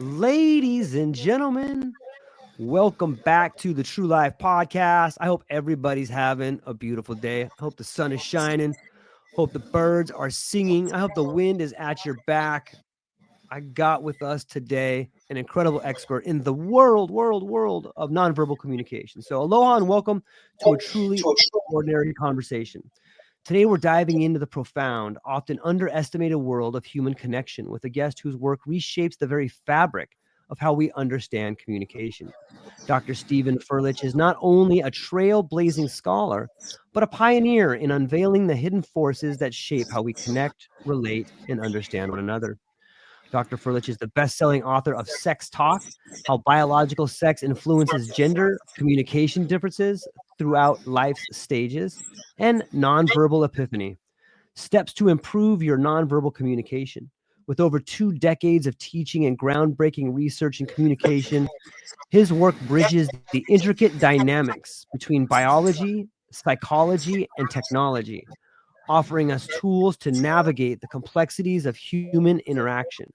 Ladies and gentlemen, welcome back to the True Life Podcast. I hope everybody's having a beautiful day. I hope the sun is shining. Hope the birds are singing. I hope the wind is at your back. I got with us today an incredible expert in the world of nonverbal communication. So aloha and welcome to a truly extraordinary conversation. Today, we're diving into the profound, often underestimated world of human connection with a guest whose work reshapes the very fabric of how we understand communication. Dr. Stephen Furlich is not only a trailblazing scholar, but a pioneer in unveiling the hidden forces that shape how we connect, relate, and understand one another. Dr. Furlich is the best-selling author of Sex Talk, How Biological Sex Influences Gender Communication Differences Throughout Life's Stages, and Nonverbal Epiphany, Steps to Improve Your Nonverbal Communication. With over 2 decades of teaching and groundbreaking research in communication, his work bridges the intricate dynamics between biology, psychology, and technology, offering us tools to navigate the complexities of human interaction.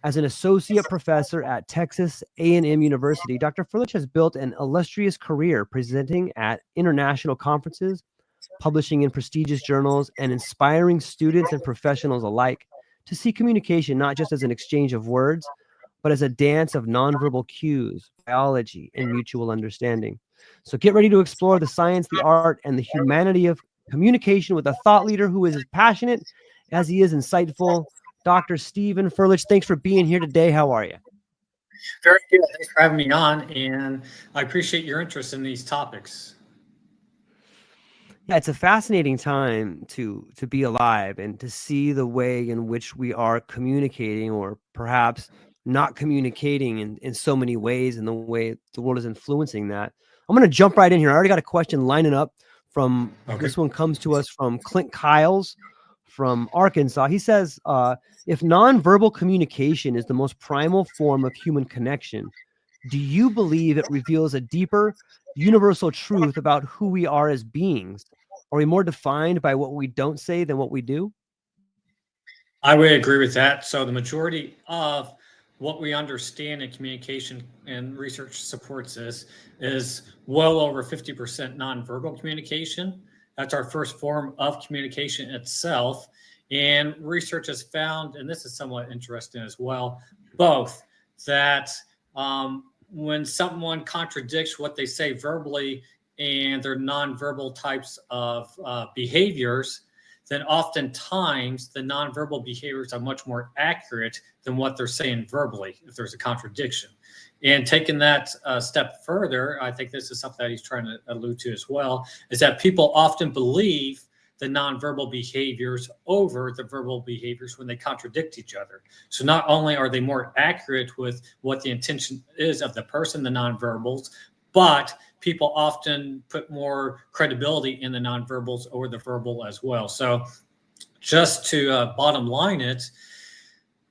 As an associate professor at Texas A&M University, Dr. Furlich has built an illustrious career presenting at international conferences, publishing in prestigious journals, and inspiring students and professionals alike to see communication not just as an exchange of words, but as a dance of nonverbal cues, biology, and mutual understanding. So get ready to explore the science, the art, and the humanity of communication with a thought leader who is as passionate as he is insightful. Dr. Stephen Furlich, thanks for being here today. How are you? Very good. Thanks for having me on, and I appreciate your interest in these topics. Yeah, it's a fascinating time to be alive and to see the way in which we are communicating, or perhaps not communicating in so many ways, and the way the world is influencing that. I'm going to jump right in here. I already got a question lining up from This one comes to us from Clint Kiles from Arkansas. He says, if nonverbal communication is the most primal form of human connection, do you believe it reveals a deeper, universal truth about who we are as beings? Are we more defined by what we don't say than what we do? I would agree with that. So the majority of what we understand in communication, and research supports this, is well over 50% nonverbal communication. That's our first form of communication itself. And research has found, and this is somewhat interesting as well, both that when someone contradicts what they say verbally and their nonverbal types of behaviors, then oftentimes the nonverbal behaviors are much more accurate than what they're saying verbally if there's a contradiction. And taking that a step further, I think this is something that he's trying to allude to as well, is that people often believe the nonverbal behaviors over the verbal behaviors when they contradict each other. So not only are they more accurate with what the intention is of the person, the nonverbals, but people often put more credibility in the nonverbals over the verbal as well. So just to bottom line it,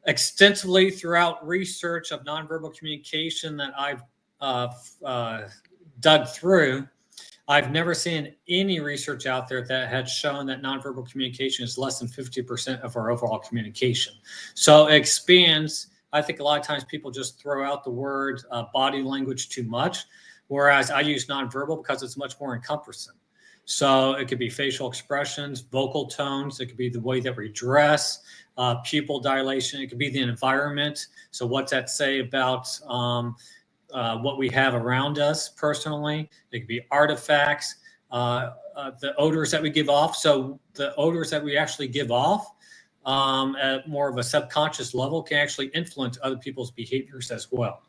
extensively throughout research of nonverbal communication that I've dug through, I've never seen any research out there that had shown that nonverbal communication is less than 50% of our overall communication. So it expands. I think a lot of times people just throw out the word body language too much, whereas I use nonverbal because it's much more encompassing. So it could be facial expressions, vocal tones. It could be the way that we dress, pupil dilation. It could be the environment. So what's that say about what we have around us personally? It could be artifacts, the odors that we give off. So the odors that we actually give off at more of a subconscious level can actually influence other people's behaviors as well.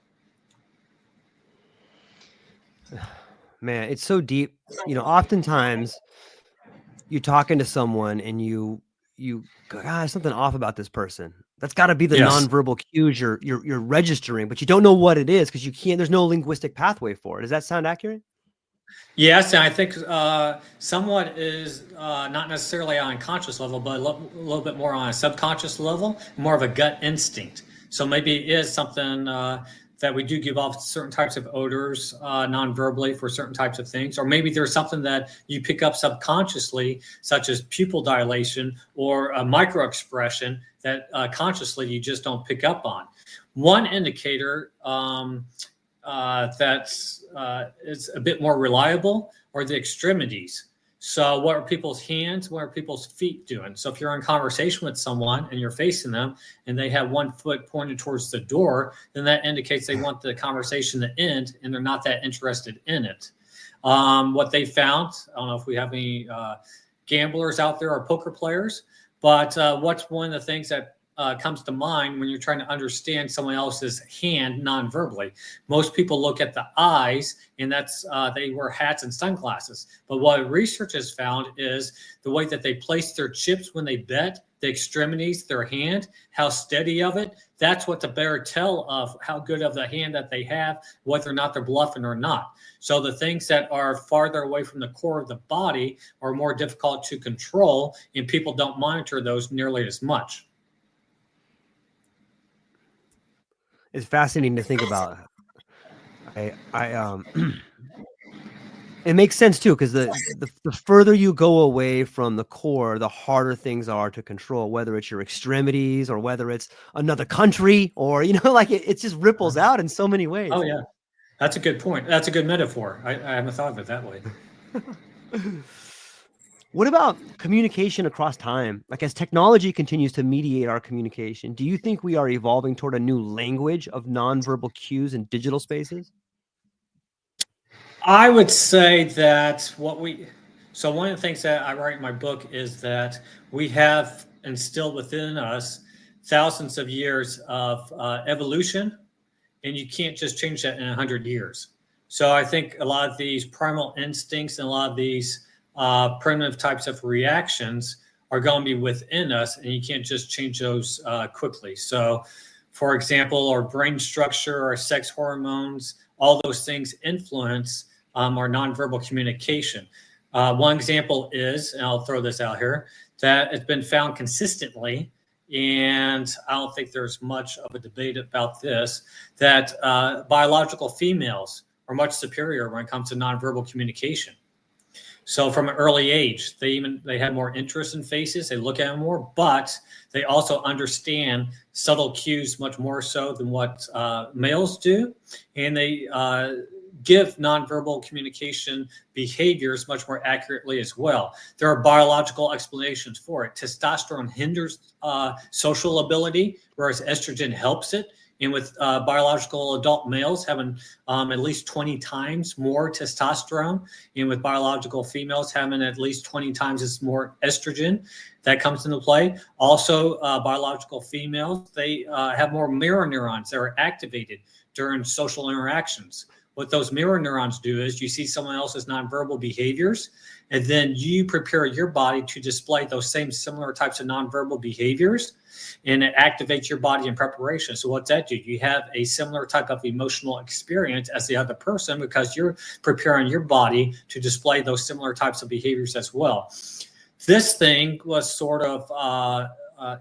Man, it's so deep. Oftentimes you're talking to someone and you go, there's something off about this person. That's got to be the nonverbal cues you're registering, but you don't know what it is because there's no linguistic pathway for it. Does that sound accurate? Yes, and I think somewhat is not necessarily on a conscious level, but a little bit more on a subconscious level, more of a gut instinct. So maybe it is something that we do give off certain types of odors non-verbally for certain types of things, or maybe there's something that you pick up subconsciously, such as pupil dilation or a micro expression that consciously you just don't pick up on. One indicator that's is a bit more reliable are the extremities. So what are people's hands? What are people's feet doing? So if you're in conversation with someone and you're facing them and they have one foot pointed towards the door, then that indicates they want the conversation to end and they're not that interested in it. What they found, I don't know if we have any gamblers out there or poker players, but what's one of the things that comes to mind when you're trying to understand someone else's hand non-verbally? Most people look at the eyes, and that's they wear hats and sunglasses. But what research has found is the way that they place their chips when they bet, the extremities, their hand, how steady of it, that's what the better tell of how good of the hand that they have, whether or not they're bluffing or not. So the things that are farther away from the core of the body are more difficult to control, and people don't monitor those nearly as much. It's fascinating to think about. It makes sense too, because the further you go away from the core, the harder things are to control, whether it's your extremities or whether it's another country, or like it just ripples out in so many ways. Oh yeah, that's a good point. That's a good metaphor. I haven't thought of it that way. What about communication across time? Like, as technology continues to mediate our communication, do you think we are evolving toward a new language of nonverbal cues in digital spaces? I would say that so one of the things that I write in my book is that we have instilled within us thousands of years of evolution, and you can't just change that in 100 years. So I think a lot of these primal instincts and a lot of these primitive types of reactions are going to be within us, and you can't just change those quickly. So, for example, our brain structure, our sex hormones, all those things influence our nonverbal communication. One example is, and I'll throw this out here, that it's been found consistently, and I don't think there's much of a debate about this, that biological females are much superior when it comes to nonverbal communication. So from an early age, they have more interest in faces, they look at them more, but they also understand subtle cues much more so than what males do, and they give nonverbal communication behaviors much more accurately as well. There are biological explanations for it. Testosterone hinders social ability, whereas estrogen helps it. And with biological adult males having at least 20 times more testosterone, and with biological females having at least 20 times as more estrogen, that comes into play. Also, biological females, they have more mirror neurons that are activated during social interactions. What those mirror neurons do is you see someone else's nonverbal behaviors, and then you prepare your body to display those same similar types of nonverbal behaviors, and it activates your body in preparation. So what's that do? You have a similar type of emotional experience as the other person because you're preparing your body to display those similar types of behaviors as well. This thing was sort of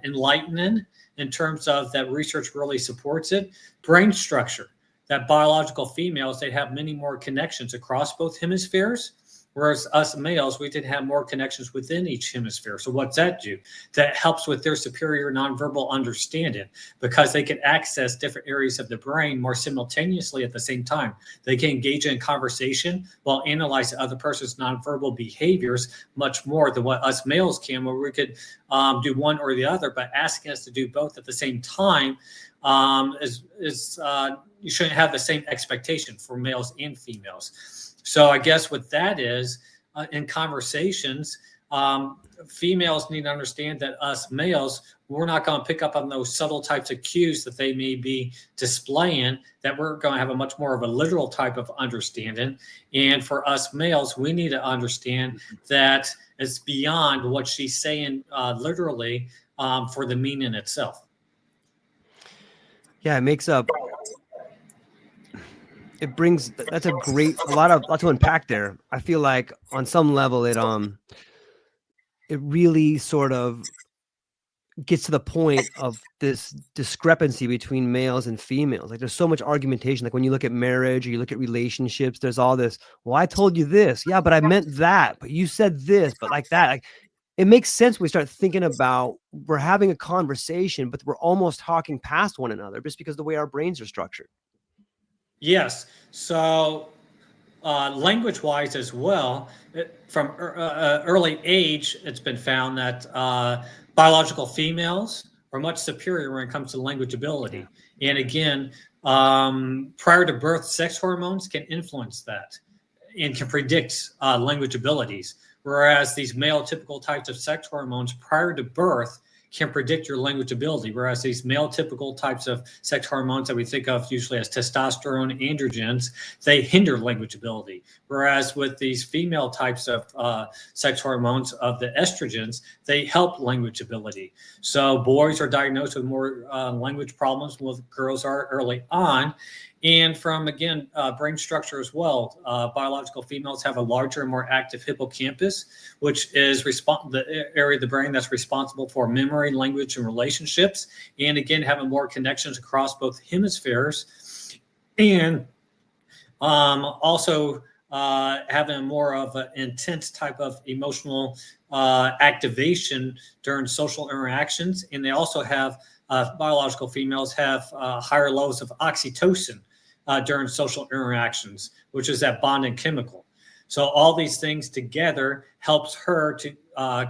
enlightening in terms of that research really supports it. Brain structure. That biological females, they have many more connections across both hemispheres, whereas us males, we did have more connections within each hemisphere. So what's that do? That helps with their superior nonverbal understanding because they can access different areas of the brain more simultaneously at the same time. They can engage in conversation while analyze the other person's nonverbal behaviors much more than what us males can, where we could do one or the other, but asking us to do both at the same time you shouldn't have the same expectation for males and females. So I guess what that is in conversations, females need to understand that us males, we're not going to pick up on those subtle types of cues that they may be displaying, that we're going to have a much more of a literal type of understanding. And for us males, we need to understand that it's beyond what she's saying literally for the meaning itself. Yeah, it brings, that's a lot to unpack there. I feel like on some level it really sort of gets to the point of this discrepancy between males and females. Like there's so much argumentation. Like when you look at marriage or you look at relationships, there's all this, well, I told you this. Yeah, but I meant that. But you said this, but like that. Like it makes sense when we start thinking about we're having a conversation, but we're almost talking past one another just because of the way our brains are structured. Yes. So language-wise as well, from early age, it's been found that biological females are much superior when it comes to language ability. Yeah. And again, prior to birth, sex hormones can influence that and can predict language abilities, whereas these male typical types of sex hormones prior to birth can predict your language ability, whereas these male typical types of sex hormones that we think of usually as testosterone, androgens, they hinder language ability. Whereas with these female types of sex hormones of the estrogens, they help language ability. So boys are diagnosed with more language problems, while girls are early on. And from, again, brain structure as well, biological females have a larger and more active hippocampus, which is the area of the brain that's responsible for memory, language, and relationships. And again, having more connections across both hemispheres. And also having more of an intense type of emotional activation during social interactions. And they also have, biological females have higher levels of oxytocin during social interactions, which is that bonding chemical. So all these things together helps her to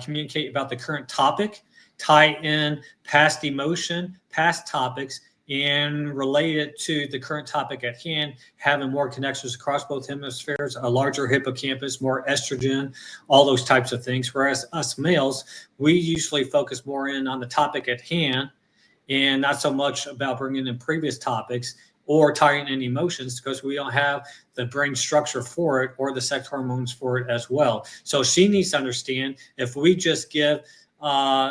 communicate about the current topic, tie in past emotion, past topics, and relate it to the current topic at hand, having more connections across both hemispheres, a larger hippocampus, more estrogen, all those types of things. Whereas us males, we usually focus more in on the topic at hand and not so much about bringing in previous topics or tying in emotions, because we don't have the brain structure for it or the sex hormones for it as well. So she needs to understand, if we just give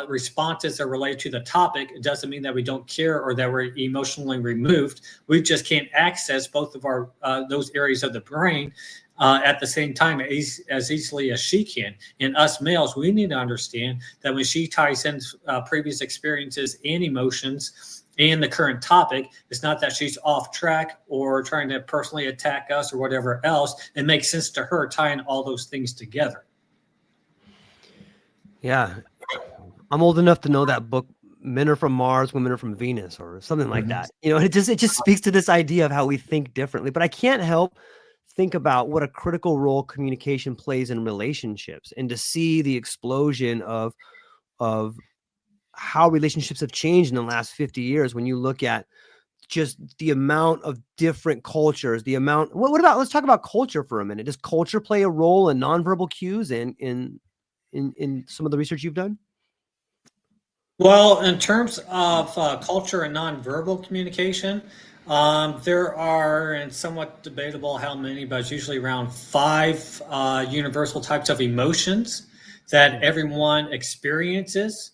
responses that relate to the topic, it doesn't mean that we don't care or that we're emotionally removed. We just can't access both of our those areas of the brain at the same time as easily as she can. And us males, we need to understand that when she ties in previous experiences and emotions and the current topic, it's not that she's off track or trying to personally attack us or whatever else. It makes sense to her tying all those things together. Yeah. I'm old enough to know that book, Men Are From Mars, Women Are From Venus, or something like that. You know, it just speaks to this idea of how we think differently. But I can't help think about what a critical role communication plays in relationships, and to see the explosion of how relationships have changed in the last 50 years. When you look at just the amount of different cultures, the amount, what about, let's talk about culture for a minute. Does culture play a role in nonverbal cues in some of the research you've done? Well, in terms of culture and nonverbal communication, there are, and somewhat debatable how many, but it's usually around 5 universal types of emotions that everyone experiences.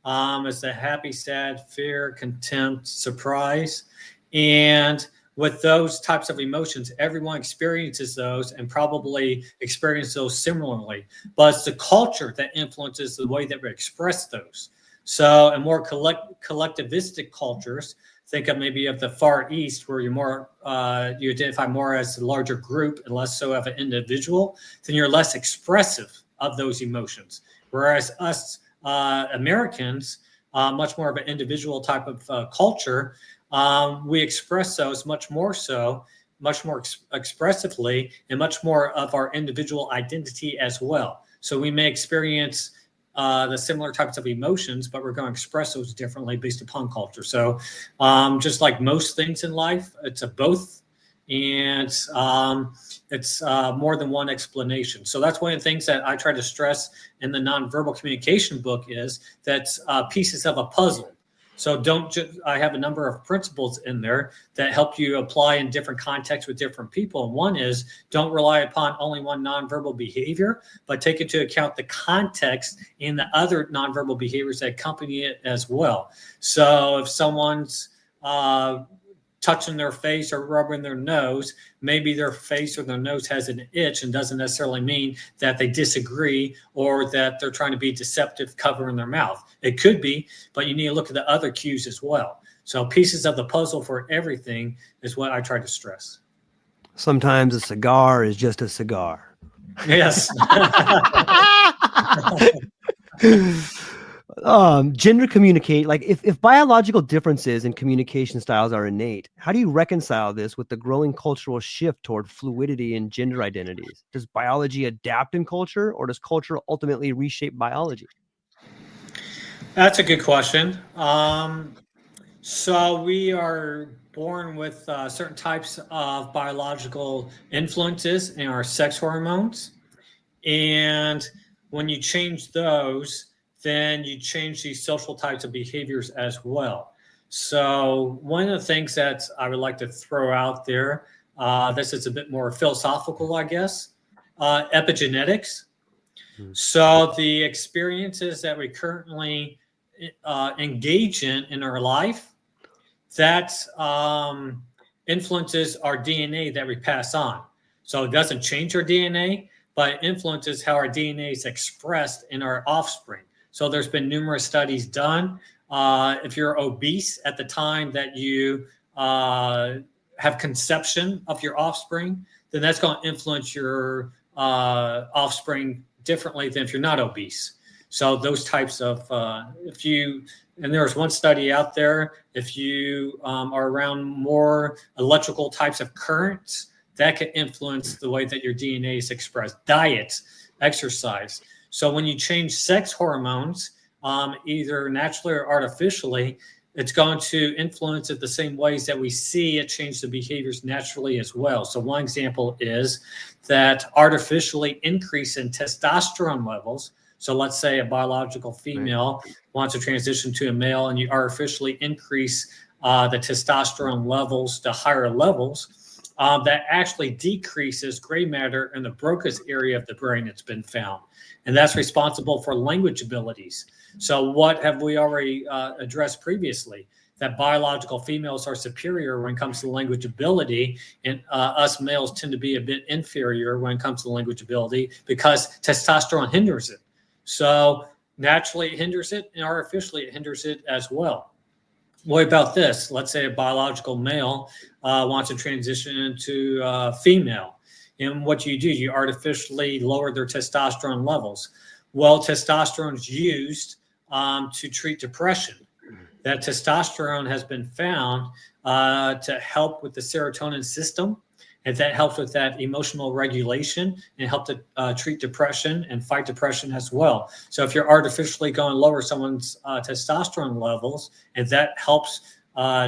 It's the happy, sad, fear, contempt, surprise. And with those types of emotions, everyone experiences those and probably experience those similarly. But it's the culture that influences the way that we express those. So in more collectivistic cultures, think of maybe of the Far East, where you're more you identify more as a larger group and less so of an individual, then you're less expressive of those emotions. Whereas us Americans, much more of an individual type of culture, we express those much more so, much more expressively, and much more of our individual identity as well. So we may experience the similar types of emotions, but we're going to express those differently based upon culture. So just like most things in life, it's a both, and it's more than one explanation. So that's one of the things that I try to stress in the nonverbal communication book, is that's pieces of a puzzle. So I have a number of principles in there that help you apply in different contexts with different people. And one is, don't rely upon only one nonverbal behavior, but take into account the context and the other nonverbal behaviors that accompany it as well. So if someone's touching their face or rubbing their nose. Maybe their face or their nose has an itch and doesn't necessarily mean that they disagree or that they're trying to be deceptive covering their mouth. It could be, but you need to look at the other cues as well. So pieces of the puzzle for everything is what I try to stress. Sometimes a cigar is just a cigar. Yes. Gender communicate, like if biological differences in communication styles are innate, how do you reconcile this with the growing cultural shift toward fluidity in gender identities? Does biology adapt in culture, or does culture ultimately reshape biology? That's a good question. So we are born with certain types of biological influences in our sex hormones. And when you change those, then you change these social types of behaviors as well. So one of the things that I would like to throw out there, this is a bit more philosophical, I guess, epigenetics. So the experiences that we currently engage in our life, that influences our DNA that we pass on. So it doesn't change our DNA, but it influences how our DNA is expressed in our offspring. So there's been numerous studies done. If you're obese at the time that you have conception of your offspring, then that's going to influence your offspring differently than if you're not obese. So those types of, and there's one study out there, if you are around more electrical types of currents, that can influence the way that your DNA is expressed. Diet, exercise. So when you change sex hormones, either naturally or artificially, it's going to influence it the same ways that we see it change the behaviors naturally as well. So one example is that artificially increase in testosterone levels. So let's say a biological female wants to transition to a male, and you artificially increase the testosterone levels to higher levels. That actually decreases gray matter in the Broca's area of the brain, it's been found. And that's responsible for language abilities. So what have we already addressed previously? That biological females are superior when it comes to language ability, and us males tend to be a bit inferior when it comes to language ability because testosterone hinders it. So naturally it hinders it, and artificially it hinders it as well. What about this? Let's say a biological male wants to transition into female. And what you do, you artificially lower their testosterone levels. Well, testosterone is used to treat depression. That testosterone has been found to help with the serotonin system, and that helps with that emotional regulation and help to treat depression and fight depression as well. So if you're artificially going to lower someone's testosterone levels, and that helps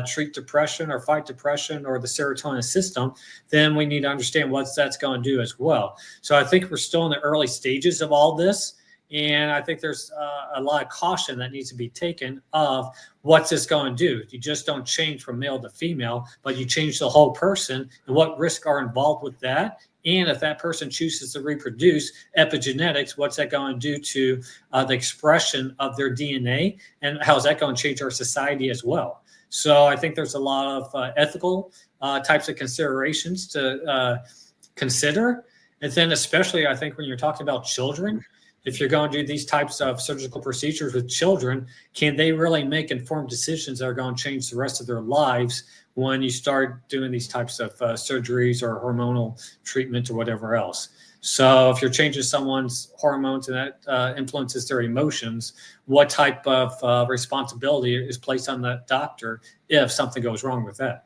treat depression or fight depression or the serotonin system, then we need to understand what that's going to do as well. So I think we're still in the early stages of all this. And I think there's a lot of caution that needs to be taken of what's this going to do. You just don't change from male to female, but you change the whole person and what risks are involved with that. And if that person chooses to reproduce, epigenetics, what's that going to do to the expression of their DNA, and how's that going to change our society as well? So I think there's a lot of ethical types of considerations to consider. And then especially I think when you're talking about children, if you're going to do these types of surgical procedures with children, can they really make informed decisions that are going to change the rest of their lives when you start doing these types of surgeries or hormonal treatment or whatever else? So if you're changing someone's hormones and that influences their emotions, what type of responsibility is placed on the doctor if something goes wrong with that?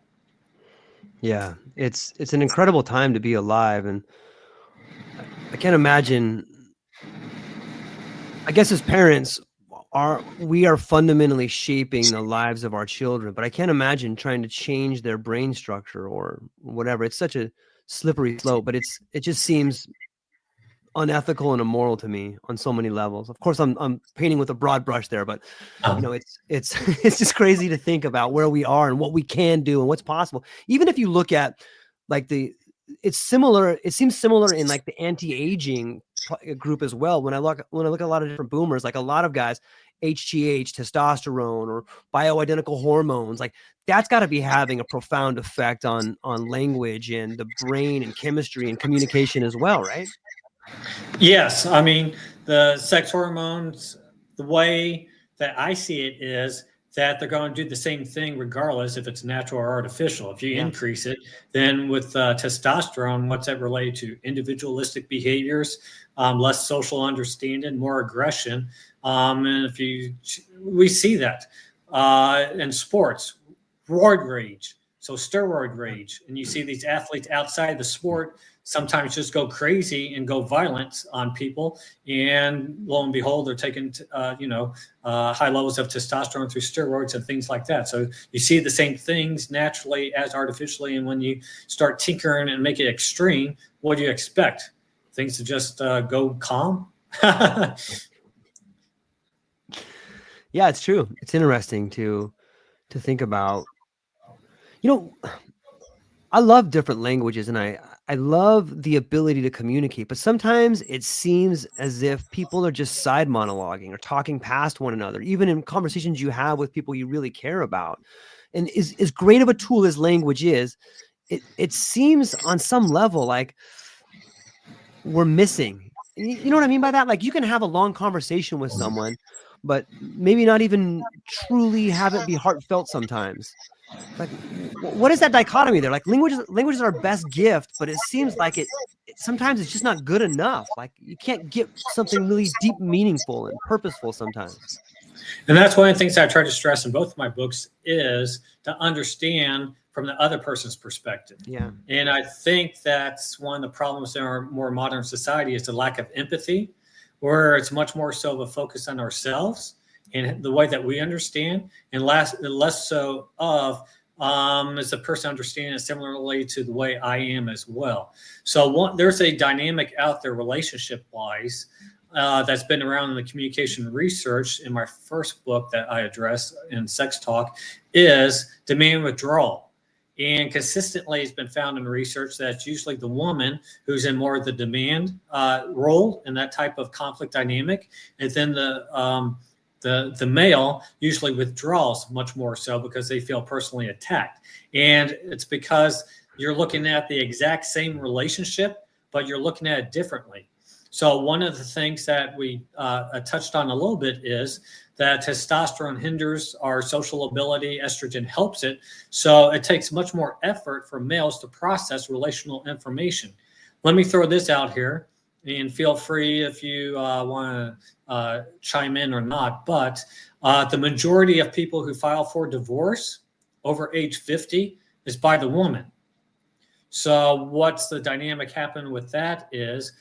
Yeah, it's an incredible time to be alive. And I can't imagine, I guess as parents, we are fundamentally shaping the lives of our children, but I can't imagine trying to change their brain structure or whatever. It's such a slippery slope, but it just seems unethical and immoral to me on so many levels. Of course, I'm painting with a broad brush there, but you know, it's it's just crazy to think about where we are and what we can do and what's possible. Even if you look at like it seems similar in like the anti-aging group as well. When I look at a lot of different boomers, like a lot of guys, HGH, testosterone, or bioidentical hormones, like that's got to be having a profound effect on language and the brain and chemistry and communication as well, right? Yes, I mean, the sex hormones, the way that I see it is that they're going to do the same thing regardless if it's natural or artificial. If you increase it, then with testosterone, what's that related to? Individualistic behaviors, less social understanding, more aggression. And we see that in sports, roid rage, so steroid rage. And you see these athletes outside the sport sometimes just go crazy and go violent on people, and lo and behold, they're taking high levels of testosterone through steroids and things like that. So you see the same things naturally as artificially, and when you start tinkering and make it extreme, what do you expect? Things to just go calm? Yeah, it's true. It's interesting to think about. I love different languages, and I love the ability to communicate, but sometimes it seems as if people are just side monologuing or talking past one another, even in conversations you have with people you really care about. And as great of a tool as language is, it seems on some level like we're missing. You know what I mean by that? Like you can have a long conversation with someone, but maybe not even truly have it be heartfelt sometimes. Like, what is that dichotomy there? Like language is our best gift, but it seems like it sometimes it's just not good enough. Like you can't get something really deep, meaningful, and purposeful sometimes. And that's one of the things I try to stress in both of my books is to understand from the other person's perspective. Yeah. And I think that's one of the problems in our more modern society is the lack of empathy, where it's much more so of a focus on ourselves and the way that we understand, and less so of is the person understanding it similarly to the way I am as well. So there's a dynamic out there relationship-wise that's been around in the communication research in my first book that I address in Sex Talk is demand withdrawal. And consistently it's been found in research that it's usually the woman who's in more of the demand role in that type of conflict dynamic. And then the male usually withdraws much more so because they feel personally attacked. And it's because you're looking at the exact same relationship, but you're looking at it differently. So one of the things that we touched on a little bit is that testosterone hinders our social ability, estrogen helps it. So it takes much more effort for males to process relational information. Let me throw this out here, and feel free if you want to chime in or not, but the majority of people who file for divorce over age 50 is by the woman. So what's the dynamic happening with that is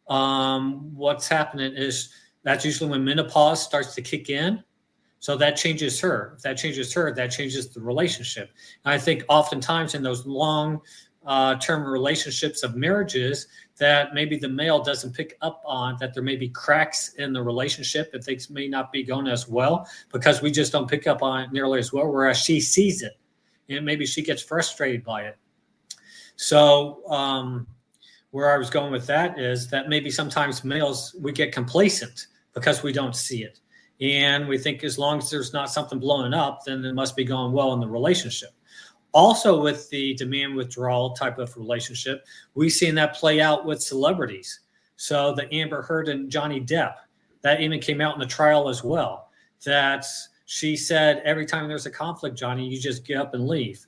what's happening is that's usually when menopause starts to kick in. So that changes her. If that changes her, that changes the relationship. And I think oftentimes in those long term relationships of marriages that maybe the male doesn't pick up on, that there may be cracks in the relationship, that things may not be going as well because we just don't pick up on it nearly as well, whereas she sees it and maybe she gets frustrated by it. So where I was going with that is that maybe sometimes males, we get complacent because we don't see it. And we think as long as there's not something blowing up, then it must be going well in the relationship. Also with the demand withdrawal type of relationship, we've seen that play out with celebrities. So the Amber Heard and Johnny Depp, that even came out in the trial as well, that she said, every time there's a conflict, Johnny, you just get up and leave.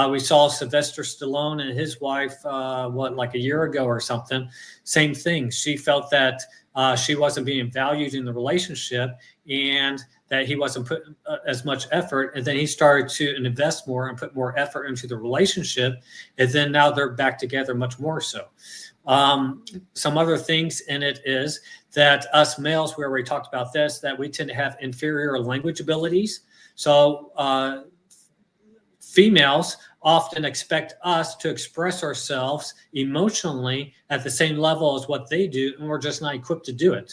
We saw Sylvester Stallone and his wife, like a year ago or something, same thing. She felt that she wasn't being valued in the relationship and that he wasn't putting as much effort. And then he started to invest more and put more effort into the relationship. And then now they're back together much more so. Some other things in it is that us males, we already talked about this, that we tend to have inferior language abilities. So females often expect us to express ourselves emotionally at the same level as what they do, and we're just not equipped to do it.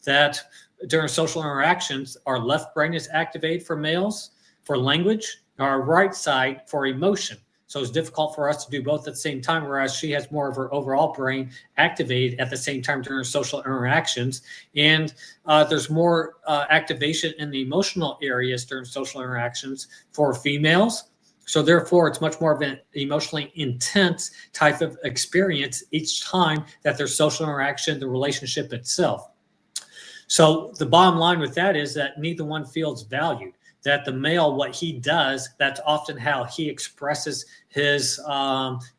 That during social interactions, our left brain is activated for males for language, our right side for emotion. So it's difficult for us to do both at the same time, whereas she has more of her overall brain activated at the same time during her social interactions. And there's more activation in the emotional areas during social interactions for females. So therefore, it's much more of an emotionally intense type of experience each time that there's social interaction, the relationship itself. So the bottom line with that is that neither one feels valued. That the male, what he does, that's often how he expresses his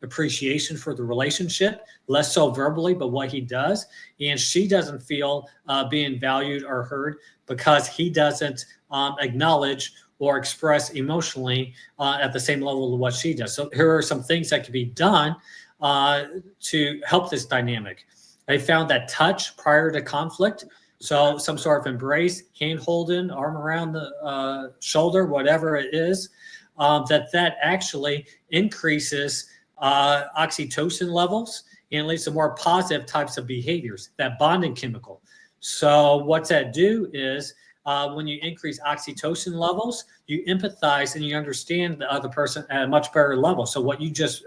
appreciation for the relationship, less so verbally, but what he does. And she doesn't feel being valued or heard because he doesn't acknowledge or express emotionally at the same level of what she does. So here are some things that can be done to help this dynamic. I found that touch prior to conflict, so some sort of embrace, hand holding, arm around the shoulder, whatever it is, that actually increases oxytocin levels and leads to more positive types of behaviors, that bonding chemical. So what's that do is when you increase oxytocin levels, you empathize and you understand the other person at a much better level. So what you just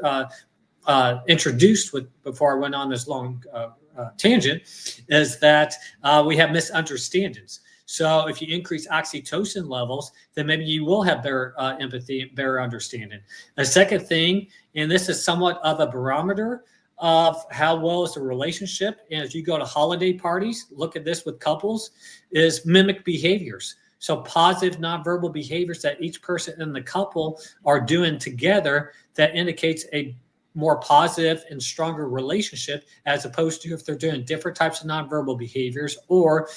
introduced before I went on this long tangent is that we have misunderstandings. So if you increase oxytocin levels, then maybe you will have better empathy, better understanding. The second thing, and this is somewhat of a barometer of how well is the relationship, and as you go to holiday parties, look at this with couples, is mimic behaviors. So positive nonverbal behaviors that each person in the couple are doing together that indicates a more positive and stronger relationship, as opposed to if they're doing different types of nonverbal behaviors, or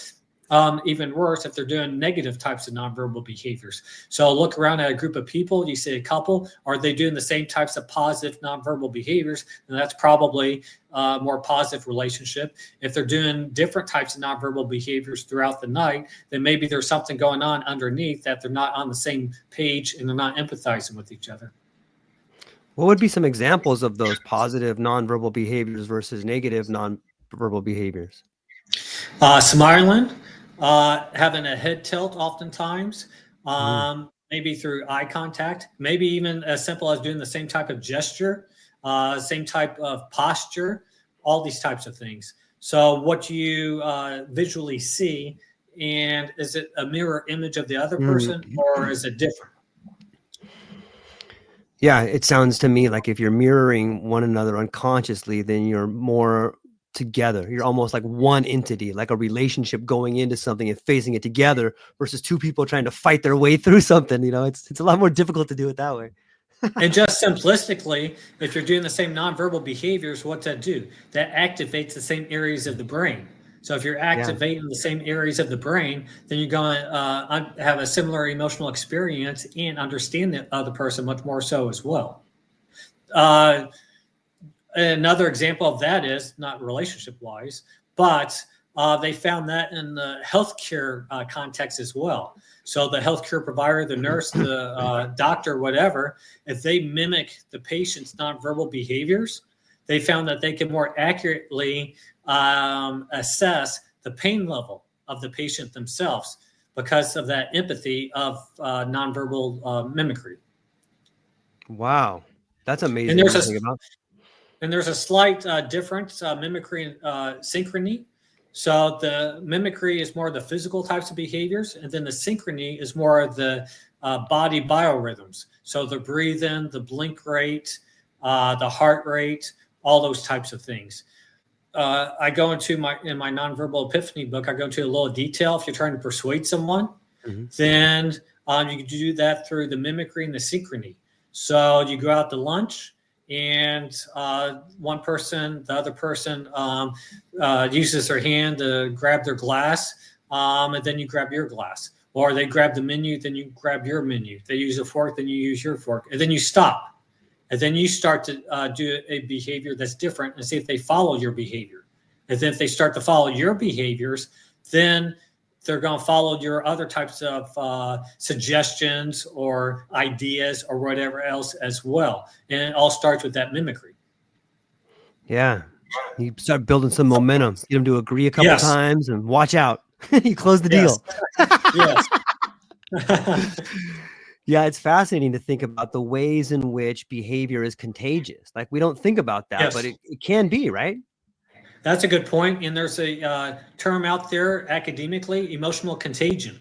even worse, if they're doing negative types of nonverbal behaviors. So look around at a group of people, you see a couple, are they doing the same types of positive nonverbal behaviors? And that's probably a more positive relationship. If they're doing different types of nonverbal behaviors throughout the night, then maybe there's something going on underneath that they're not on the same page and they're not empathizing with each other. What would be some examples of those positive nonverbal behaviors versus negative nonverbal behaviors? Smiling, having a head tilt oftentimes, maybe through eye contact, maybe even as simple as doing the same type of gesture, same type of posture, all these types of things. So what you visually see, and is it a mirror image of the other person, or is it different? Yeah, it sounds to me like if you're mirroring one another unconsciously, then you're more together. You're almost like one entity, like a relationship going into something and facing it together versus two people trying to fight their way through something. You know, it's a lot more difficult to do it that way. And just simplistically, if you're doing the same nonverbal behaviors, what's that do? That activates the same areas of the brain. So if you're activating the same areas of the brain, then you're going to have a similar emotional experience and understand the other person much more so as well. Another example of that is, not relationship-wise, but they found that in the healthcare context as well. So the healthcare provider, the nurse, the doctor, whatever, if they mimic the patient's nonverbal behaviors, they found that they can more accurately assess the pain level of the patient themselves because of that empathy of nonverbal mimicry. Wow, that's amazing. And there's a slight difference, mimicry and synchrony. So the mimicry is more of the physical types of behaviors, and then the synchrony is more of the body biorhythms. So the breathing, the blink rate, the heart rate, all those types of things. I go into my Nonverbal Epiphany book, I go into a little detail. If you're trying to persuade someone, then you can do that through the mimicry and the synchrony. So you go out to lunch, and one person, the other person uses their hand to grab their glass, and then you grab your glass. Or they grab the menu, then you grab your menu. They use a fork, then you use your fork. And then you stop. And then you start to do a behavior that's different and see if they follow your behavior. And then if they start to follow your behaviors, then they're going to follow your other types of suggestions or ideas or whatever else as well. And it all starts with that mimicry. Yeah. You start building some momentum. Get them to agree a couple times and watch out. You close the deal. Yes. Yeah, it's fascinating to think about the ways in which behavior is contagious. Like, we don't think about that, but Yes, it can be, right? that's a good point. And there's a term out there academically, emotional contagion.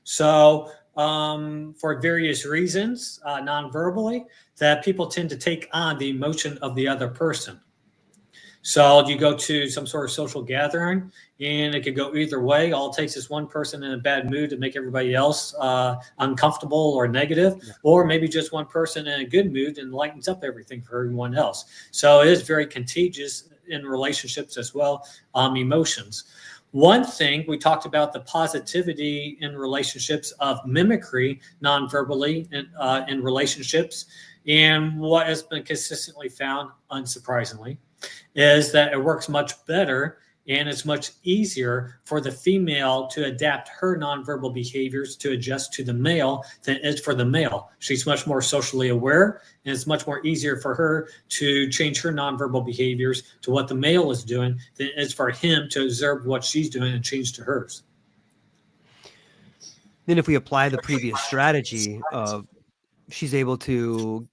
So, for various reasons, non-verbally, that people tend to take on the emotion of the other person. So you go to some sort of social gathering, and it could go either way. All it takes is one person in a bad mood to make everybody else uncomfortable or negative, Yeah. or maybe just one person in a good mood and lightens up everything for everyone else. So it is very contagious in relationships as well, emotions. One thing we talked about, the positivity in relationships of mimicry non-verbally in relationships, and what has been consistently found, unsurprisingly, is that it works much better and it's much easier for the female to adapt her nonverbal behaviors to adjust to the male than it is for the male. She's much more socially aware, and it's much more easier for her to change her nonverbal behaviors to what the male is doing than it is for him to observe what she's doing and change to hers. Then if we apply the previous strategy of she's able to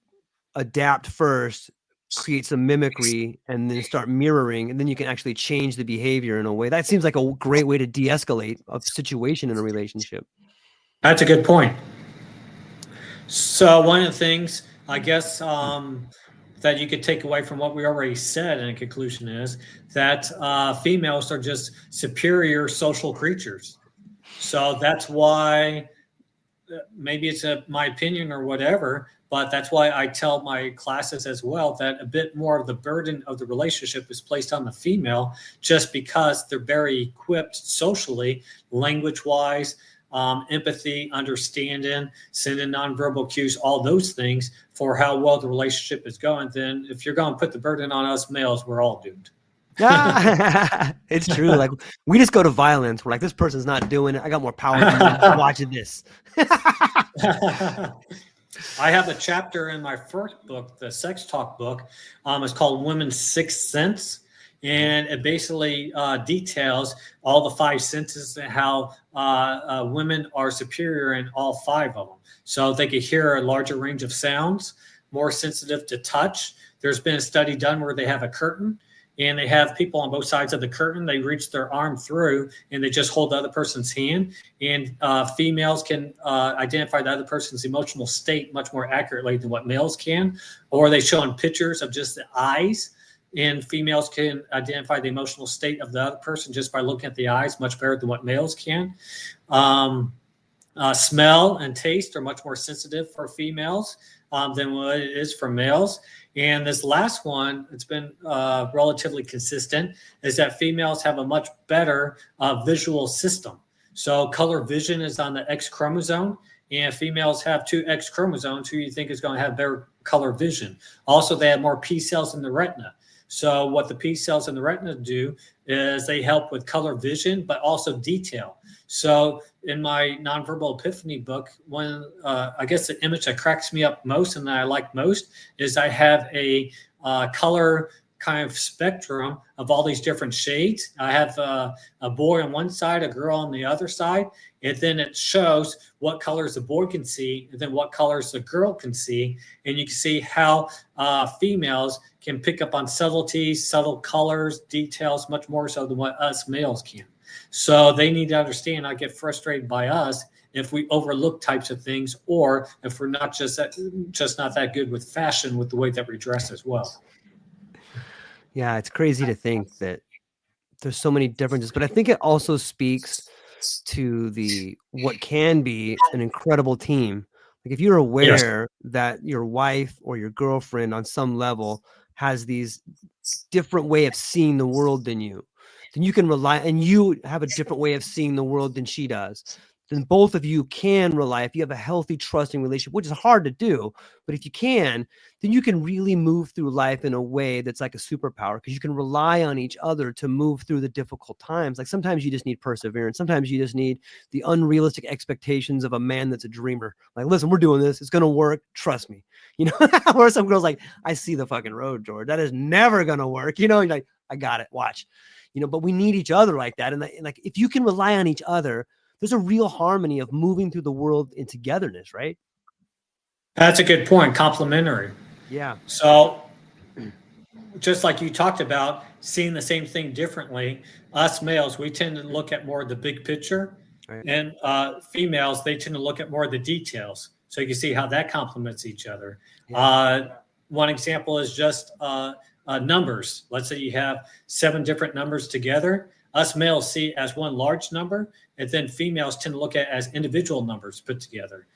adapt first, create some mimicry, and then start mirroring, and then you can actually change the behavior in a way. That seems like a great way to de-escalate a situation in a relationship. That's a good point. So one of the things, I guess, that you could take away from what we already said in conclusion is that females are just superior social creatures. So that's why, maybe it's my opinion or whatever, but that's why I tell my classes as well that a bit more of the burden of the relationship is placed on the female, just because they're very equipped socially, language wise, empathy, understanding, sending nonverbal cues, all those things for how well the relationship is going. Then if you're going to put the burden on us males, we're all doomed. It's true. Like, we just go to violence. We're like, this person's not doing it. I got more power than you. Just watch this. I have a chapter in my first book, the sex talk book. It's called Women's Sixth Sense. And it basically details all the five senses and how women are superior in all five of them. So they could hear a larger range of sounds, more sensitive to touch. There's been a study done where they have a curtain and they have people on both sides of the curtain. They reach their arm through and they just hold the other person's hand. And females can identify the other person's emotional state much more accurately than what males can. Or they show in pictures of just the eyes. And females can identify the emotional state of the other person just by looking at the eyes much better than what males can. Smell and taste are much more sensitive for females than what it is for males. And this last one, it's been relatively consistent, is that females have a much better visual system. So color vision is on the X chromosome, and females have two X chromosomes. Who you think is going to have better color vision? Also, they have more P cells in the retina. So what the P cells in the retina do is they help with color vision, but also detail. So in my Nonverbal Epiphany book, I guess the image that cracks me up most and that I like most is I have a color kind of spectrum of all these different shades. I have a boy on one side, a girl on the other side, and then it shows what colors the boy can see and then what colors the girl can see. And you can see how females can pick up on subtleties, subtle colors, details, much more so than what us males can. So they need to understand, I get frustrated by us if we overlook types of things, or if we're not just not that good with fashion with the way that we dress as well. Yeah, it's crazy to think that there's so many differences, but I think it also speaks to what can be an incredible team. Like, if you're Yes. aware that your wife or your girlfriend on some level has these different way of seeing the world than you, then you can rely, and you have a different way of seeing the world than she does. Then both of you can rely, if you have a healthy, trusting relationship, which is hard to do, but if you can, then you can really move through life in a way that's like a superpower, because you can rely on each other to move through the difficult times. Like, sometimes you just need perseverance. Sometimes you just need the unrealistic expectations of a man that's a dreamer. Like, listen, we're doing this. It's going to work. Trust me. Or some girls like, I see the fucking road, George. That is never going to work. You're like, I got it. Watch. But we need each other like that. And like, if you can rely on each other, there's a real harmony of moving through the world in togetherness, right? That's a good point. Complementary. Yeah. So just like you talked about, seeing the same thing differently, us males, we tend to look at more of the big picture, Right. and females, they tend to look at more of the details. So you can see how that complements each other. Yeah. One example is just numbers. Let's say you have 7 different numbers together. Us males see as one large number, and then females tend to look at as individual numbers put together.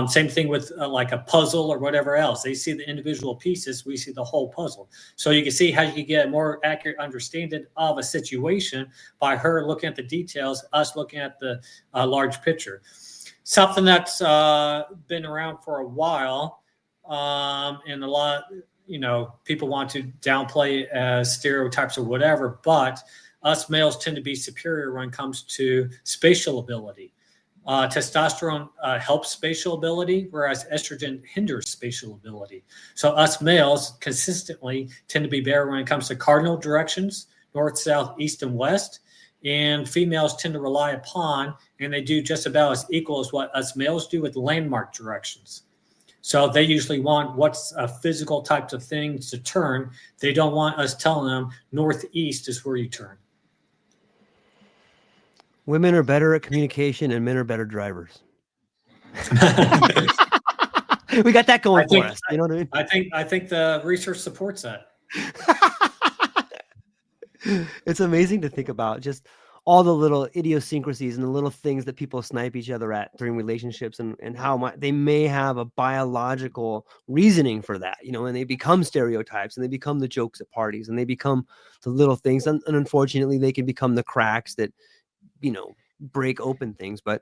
Same thing with like a puzzle or whatever else. They see the individual pieces, we see the whole puzzle. So you can see how you can get a more accurate understanding of a situation by her looking at the details, us looking at the large picture. Something that's been around for a while, and a lot, people want to downplay as stereotypes or whatever, but us males tend to be superior when it comes to spatial ability. Testosterone helps spatial ability, whereas estrogen hinders spatial ability. So us males consistently tend to be better when it comes to cardinal directions, north, south, east, and west. And females tend to rely upon, and they do just about as equal as what us males do with landmark directions. So they usually want what's a physical types of things to turn. They don't want us telling them northeast is where you turn. Women are better at communication and men are better drivers. We got that going for us. You know what I mean? I think the research supports that. It's amazing to think about just all the little idiosyncrasies and the little things that people snipe each other at during relationships, and how they may have a biological reasoning for that, and they become stereotypes, and they become the jokes at parties, and they become the little things. And unfortunately, they can become the cracks that, break open things. But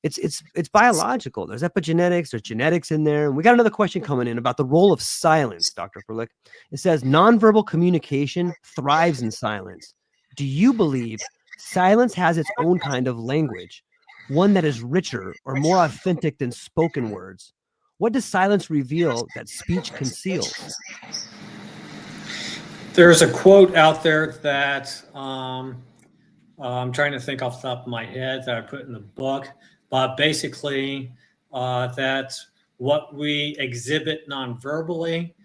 it's biological. There's epigenetics, there's genetics in there. And we got another question coming in about the role of silence, Dr. Furlich. It says nonverbal communication thrives in silence. Do you believe silence has its own kind of language, one that is richer or more authentic than spoken words? What does silence reveal that speech conceals? There's a quote out there that I'm trying to think off the top of my head that I put in the book, but basically that what we exhibit non-verbally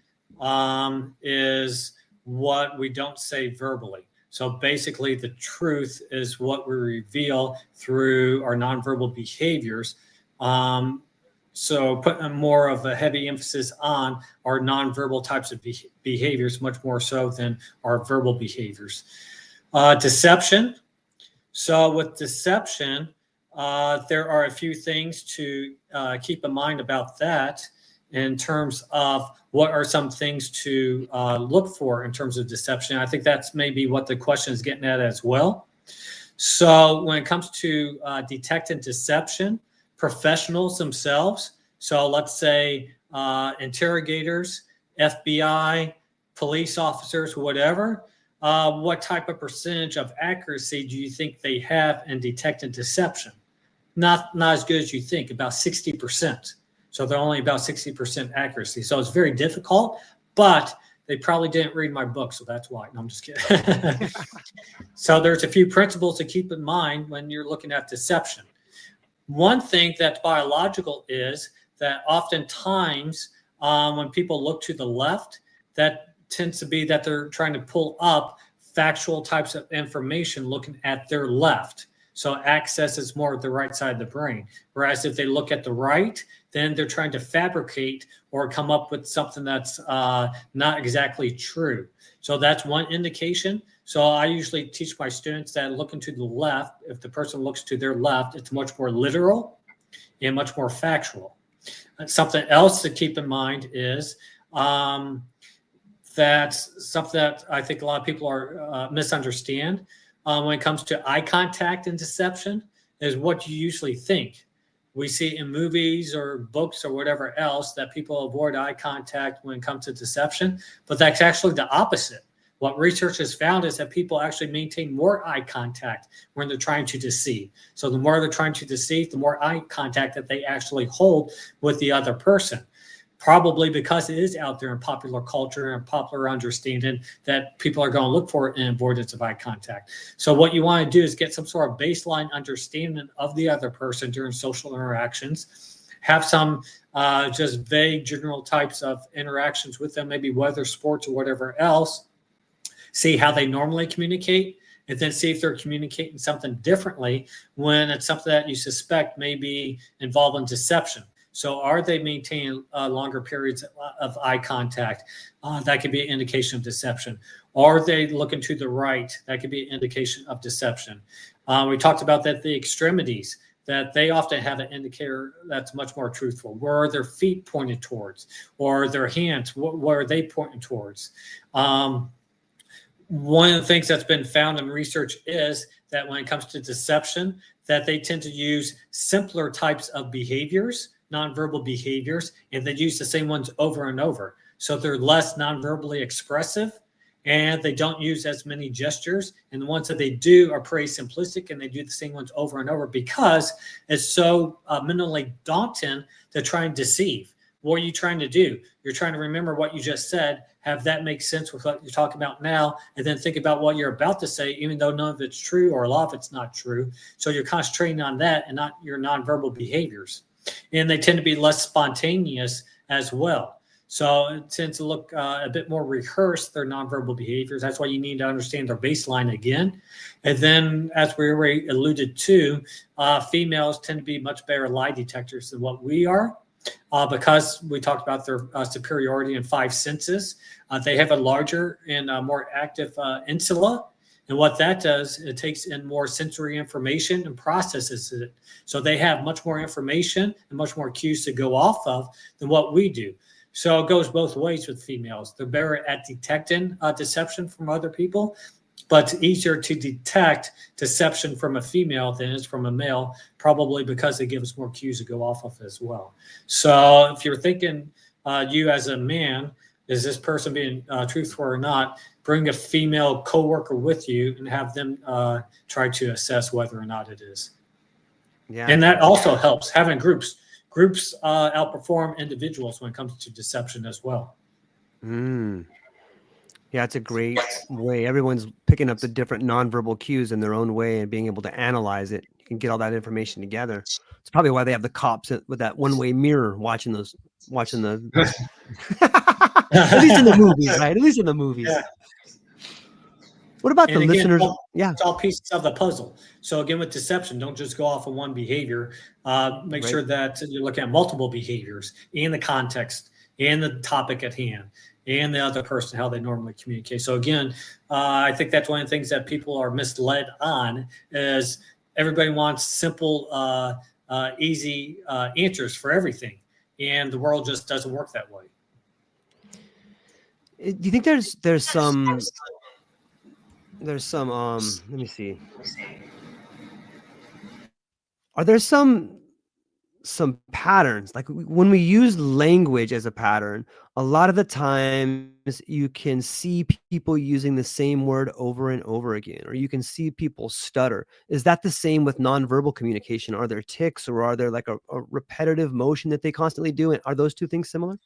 is what we don't say verbally. So basically the truth is what we reveal through our nonverbal behaviors. So putting more of a heavy emphasis on our nonverbal types of behaviors, much more so than our verbal behaviors. Deception. So with deception, there are a few things to keep in mind about that in terms of what are some things to look for in terms of deception. I think that's maybe what the question is getting at as well. So when it comes to detecting deception, professionals themselves, so let's say interrogators, FBI, police officers, whatever, what type of percentage of accuracy do you think they have in detecting deception? Not as good as you think, about 60%. So they're only about 60% accuracy. So it's very difficult, but they probably didn't read my book, so that's why. No, I'm just kidding. So there's a few principles to keep in mind when you're looking at deception. One thing that's biological is that oftentimes when people look to the left, that tends to be that they're trying to pull up factual types of information looking at their left. So access is more at the right side of the brain. Whereas if they look at the right, then they're trying to fabricate or come up with something that's not exactly true. So that's one indication. So I usually teach my students that looking to the left, if the person looks to their left, it's much more literal and much more factual. And something else to keep in mind is that's something that I think a lot of people are misunderstand when it comes to eye contact and deception is what you usually think. We see in movies or books or whatever else that people avoid eye contact when it comes to deception, but that's actually the opposite. What research has found is that people actually maintain more eye contact when they're trying to deceive. So the more they're trying to deceive, the more eye contact that they actually hold with the other person. Probably because it is out there in popular culture and popular understanding that people are going to look for an avoidance of eye contact. So what you want to do is get some sort of baseline understanding of the other person during social interactions. have some just vague general types of interactions with them, maybe weather, sports, or whatever else. See how they normally communicate, and then see if they're communicating something differently when it's something that you suspect may be involved in deception. So are they maintaining longer periods of eye contact? That could be an indication of deception. Are they looking to the right? That could be an indication of deception. We talked about that the extremities, that they often have an indicator that's much more truthful. Where are their feet pointed towards? Or their hands, where are they pointing towards? One of the things that's been found in research is that when it comes to deception, that they tend to use simpler types of behaviors, nonverbal behaviors, and they use the same ones over and over. So they're less nonverbally expressive, and they don't use as many gestures. And the ones that they do are pretty simplistic, and they do the same ones over and over because it's so mentally daunting to try and deceive. What are you trying to do? You're trying to remember what you just said, have that make sense with what you're talking about now, and then think about what you're about to say, even though none of it's true or a lot of it's not true. So you're concentrating on that and not your nonverbal behaviors. And they tend to be less spontaneous as well. So it tends to look a bit more rehearsed, their nonverbal behaviors. That's why you need to understand their baseline again. And then, as we already alluded to, females tend to be much better lie detectors than what we are. Because we talked about their superiority in 5 senses. They have a larger and more active insula. And what that does, it takes in more sensory information and processes it. So they have much more information and much more cues to go off of than what we do. So it goes both ways with females. They're better at detecting deception from other people, but it's easier to detect deception from a female than it is from a male, probably because they give us more cues to go off of as well. So if you're thinking you as a man, is this person being truthful or not, bring a female coworker with you and have them try to assess whether or not it is. Yeah. And that also helps. Having groups outperform individuals when it comes to deception as well. Yeah, it's a great way. Everyone's picking up the different nonverbal cues in their own way and being able to analyze it. You can get all that information together. It's probably why they have the cops with that one-way mirror watching the at least in the movies, right? At least in the movies. Yeah. What about the listeners? It's all pieces of the puzzle. So again, with deception, don't just go off of one behavior. Make sure that you're looking at multiple behaviors and the context and the topic at hand and the other person, how they normally communicate. So again, I think that's one of the things that people are misled on is everybody wants simple, easy answers for everything. And the world just doesn't work that way. Do you think there's some let me see. Are there some patterns, like when we use language as a pattern, a lot of the times you can see people using the same word over and over again, or you can see people stutter. Is that the same with nonverbal communication? Are there tics, or are there like a repetitive motion that they constantly do? And are those two things similar?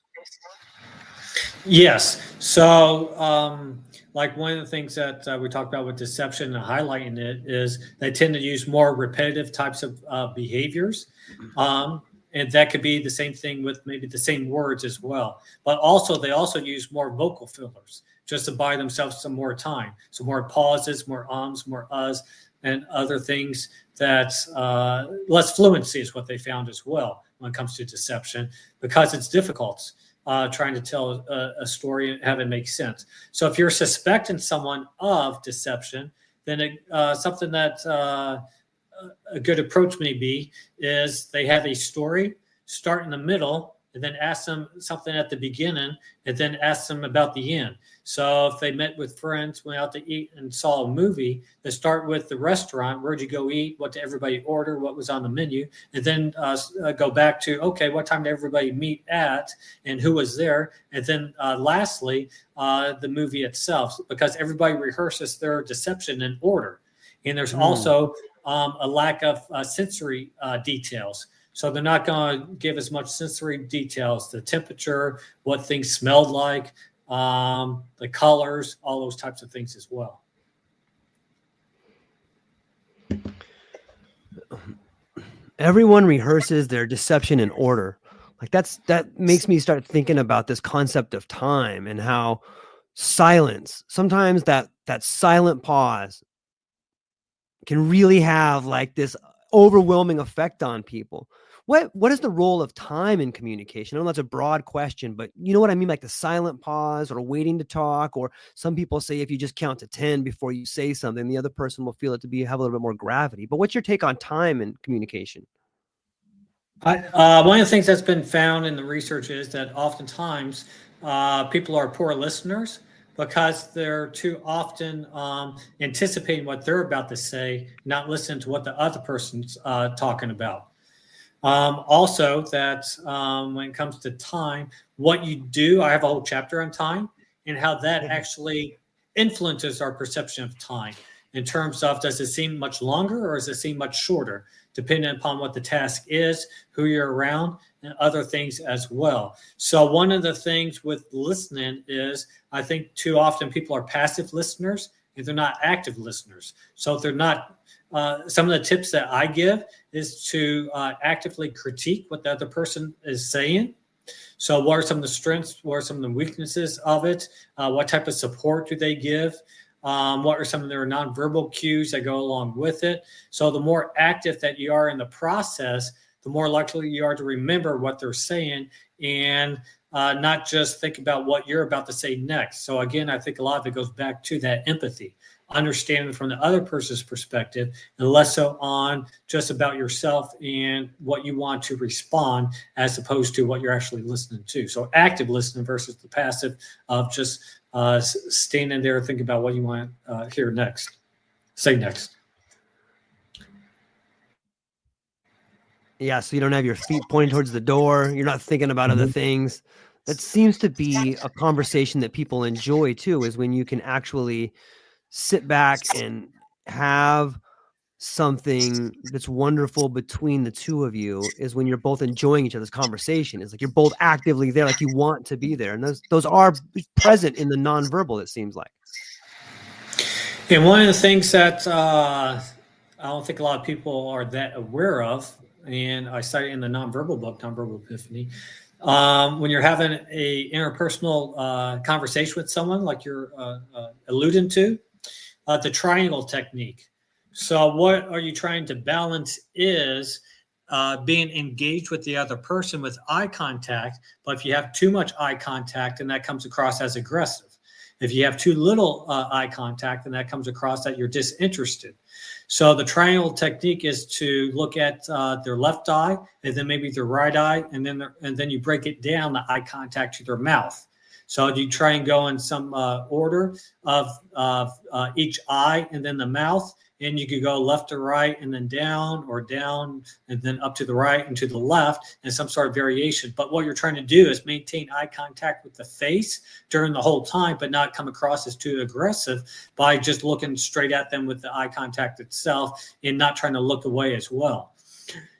Yes. So, like one of the things that we talked about with deception and highlighting it is they tend to use more repetitive types of behaviors. And that could be the same thing with maybe the same words as well. But also, they also use more vocal fillers just to buy themselves some more time. So more pauses, more ums, more uhs, and other things that less fluency is what they found as well when it comes to deception, because it's difficult. Trying to tell a story and have it make sense. So if you're suspecting someone of deception, then something that a good approach may be is they have a story, start in the middle, and then ask them something at the beginning, and then ask them about the end. So if they met with friends, went out to eat, and saw a movie, they start with the restaurant. Where'd you go eat? What did everybody order? What was on the menu? And then go back to, okay, what time did everybody meet at, and who was there? And then lastly, the movie itself, because everybody rehearses their deception in order. And there's also a lack of sensory details. So they're not going to give as much sensory details, the temperature, what things smelled like, the colors, all those types of things as well. Everyone rehearses their deception in order. Like that makes me start thinking about this concept of time and how silence, sometimes that silent pause can really have like this overwhelming effect on people. What is the role of time in communication? I know that's a broad question, but you know what I mean, like the silent pause or waiting to talk, or some people say if you just count to 10 before you say something, the other person will feel it to be have a little bit more gravity. But what's your take on time in communication? One of the things that's been found in the research is that oftentimes people are poor listeners because they're too often anticipating what they're about to say, not listening to what the other person's talking about. Also, that when it comes to time, what you do, I have a whole chapter on time and how that actually influences our perception of time in terms of does it seem much longer or does it seem much shorter, depending upon what the task is, who you're around, and other things as well. So, one of the things with listening is I think too often people are passive listeners and they're not active listeners. So, if they're not, some of the tips that I give is to actively critique what the other person is saying. So, what are some of the strengths? What are some of the weaknesses of it? What type of support do they give? What are some of their nonverbal cues that go along with it? So, the more active that you are in the process, the more likely you are to remember what they're saying and not just think about what you're about to say next. So, again, I think a lot of it goes back to that empathy, understanding from the other person's perspective, and less so on just about yourself and what you want to respond as opposed to what you're actually listening to. So active listening versus the passive of just standing there thinking about what you want to hear next, say next. Yeah, so you don't have your feet pointing towards the door. You're not thinking about other things. That seems to be a conversation that people enjoy too, is when you can actually sit back and have something that's wonderful between the two of you, is when you're both enjoying each other's conversation. It's like you're both actively there, like you want to be there. And those are present in the nonverbal, it seems like. And one of the things that I don't think a lot of people are that aware of, and I cite it in the nonverbal book, Nonverbal Epiphany, when you're having a interpersonal conversation with someone, like you're alluding to, the triangle technique. So, what are you trying to balance is being engaged with the other person with eye contact. But if you have too much eye contact, then that comes across as aggressive. If you have too little eye contact, then that comes across that you're disinterested. So the triangle technique is to look at their left eye and then maybe their right eye, and then you break it down, the eye contact to their mouth. So you try and go in some order of each eye and then the mouth, and you could go left to right and then down, or down and then up to the right and to the left, and some sort of variation. But what you're trying to do is maintain eye contact with the face during the whole time, but not come across as too aggressive by just looking straight at them with the eye contact itself and not trying to look away as well.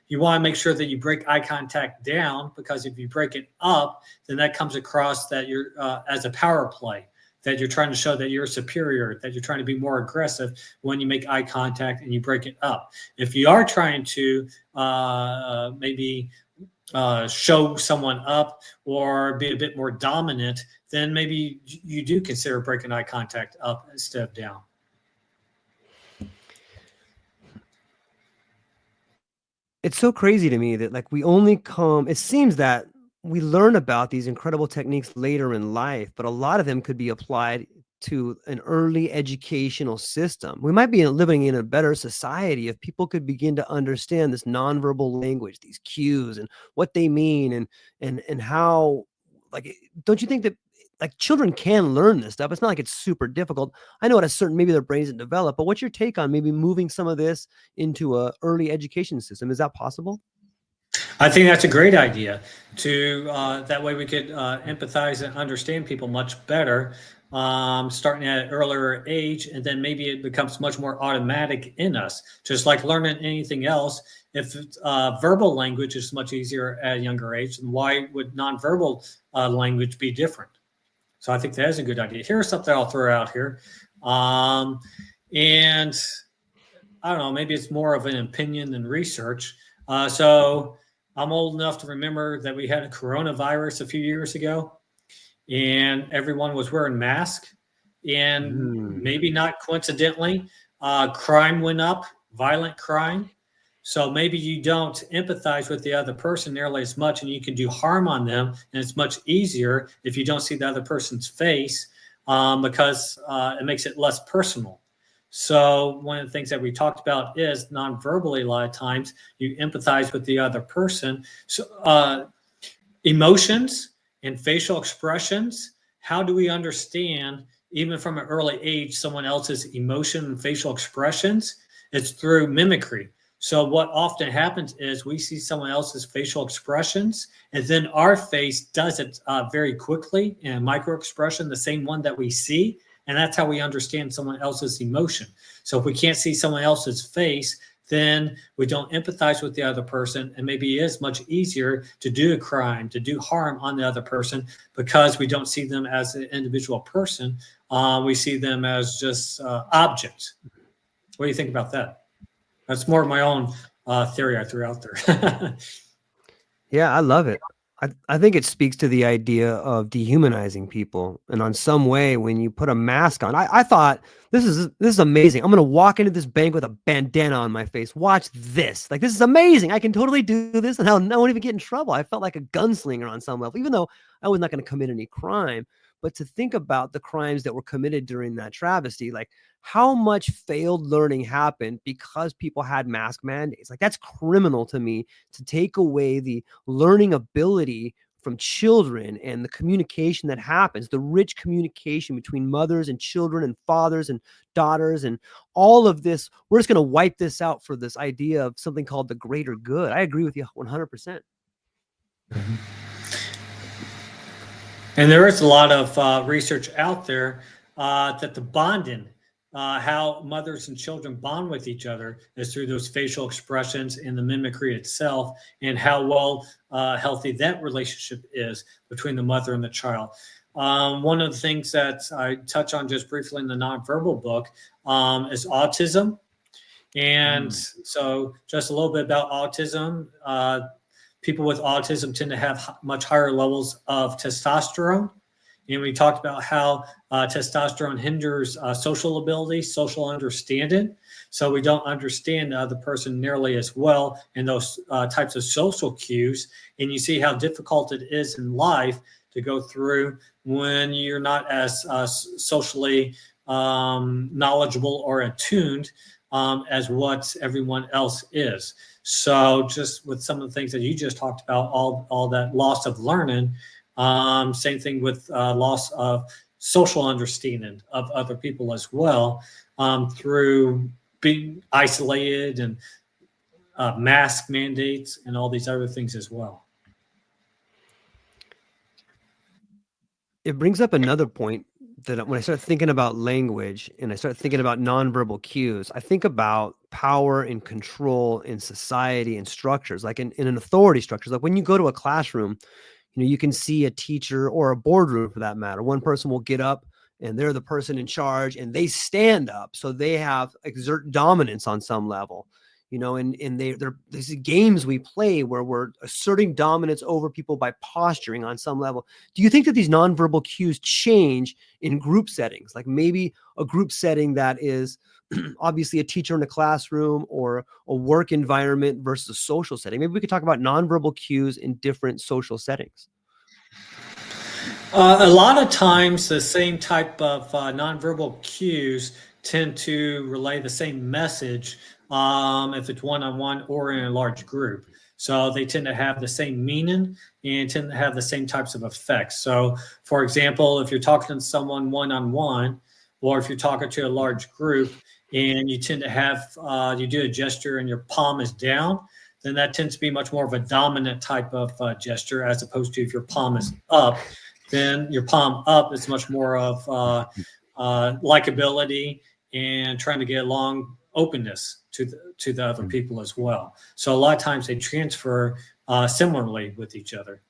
You want to make sure that you break eye contact down, because if you break it up, then that comes across that you're as a power play, that you're trying to show that you're superior, that you're trying to be more aggressive when you make eye contact and you break it up. If you are trying to maybe show someone up or be a bit more dominant, then maybe you do consider breaking eye contact up instead of down. It's so crazy to me that like it seems that we learn about these incredible techniques later in life, but a lot of them could be applied to an early educational system. We might be living in a better society if people could begin to understand this nonverbal language, these cues and what they mean, and how, like, don't you think that like children can learn this stuff? It's not like it's super difficult. I know at a certain, maybe their brains didn't develop, but what's your take on maybe moving some of this into a early education system? Is that possible? I think that's a great idea. To that way we could empathize and understand people much better, starting at an earlier age, and then maybe it becomes much more automatic in us. Just like learning anything else, if verbal language is much easier at a younger age, then why would nonverbal language be different? So I think that is a good idea. Here's something I'll throw out here, and I don't know, maybe it's more of an opinion than research. So I'm old enough to remember that we had a coronavirus a few years ago, and everyone was wearing masks. And maybe not coincidentally, crime went up, violent crime. So maybe you don't empathize with the other person nearly as much, and you can do harm on them. And it's much easier if you don't see the other person's face, because it makes it less personal. So one of the things that we talked about is non-verbally. A lot of times you empathize with the other person. So emotions and facial expressions. How do we understand, even from an early age, someone else's emotion and facial expressions? It's through mimicry. So what often happens is we see someone else's facial expressions, and then our face does it very quickly in a micro expression, the same one that we see. And that's how we understand someone else's emotion. So if we can't see someone else's face, then we don't empathize with the other person. And maybe it is much easier to do a crime, to do harm on the other person, because we don't see them as an individual person. We see them as just objects. What do you think about that? That's more of my own theory I threw out there. Yeah, I love it. I think it speaks to the idea of dehumanizing people. And on some way, when you put a mask on, I thought this is amazing. I'm gonna walk into this bank with a bandana on my face. Watch this. Like, this is amazing. I can totally do this, and I won't even get in trouble. I felt like a gunslinger on some level, even though I was not going to commit any crime. But to think about the crimes that were committed during that travesty, like how much failed learning happened because people had mask mandates. Like, that's criminal to me, to take away the learning ability from children and the communication that happens, the rich communication between mothers and children and fathers and daughters and all of this. We're just going to wipe this out for this idea of something called the greater good. I agree with you 100%. And there is a lot of research out there that the bonding, how mothers and children bond with each other, is through those facial expressions and the mimicry itself, and how well healthy that relationship is between the mother and the child. One of the things that I touch on just briefly in the nonverbal book is autism. And so just a little bit about autism. People with autism tend to have much higher levels of testosterone. And we talked about how testosterone hinders social ability, social understanding. So we don't understand the other person nearly as well in those types of social cues. And you see how difficult it is in life to go through when you're not as socially knowledgeable or attuned as what everyone else is. So just with some of the things that you just talked about, all that loss of learning, same thing with loss of social understanding of other people as well, through being isolated and mask mandates and all these other things as well. It brings up another point that when I start thinking about language and I start thinking about nonverbal cues, I think about power and control in society and structures, like in an authority structure. Like when you go to a classroom, you can see a teacher, or a boardroom for that matter. One person will get up and they're the person in charge, and they stand up. So they exert dominance on some level, and there's games we play where we're asserting dominance over people by posturing on some level. Do you think that these nonverbal cues change in group settings? Like maybe a group setting that is obviously a teacher in a classroom or a work environment versus a social setting. Maybe we could talk about nonverbal cues in different social settings. A lot of times the same type of nonverbal cues tend to relay the same message, if it's one-on-one or in a large group. So they tend to have the same meaning and tend to have the same types of effects. So for example, if you're talking to someone one-on-one, or if you're talking to a large group and you tend to have, you do a gesture and your palm is down, then that tends to be much more of a dominant type of gesture, as opposed to if your palm is up, then your palm up is much more of likability and trying to get along, openness to the other people as well. So a lot of times they transfer similarly with each other.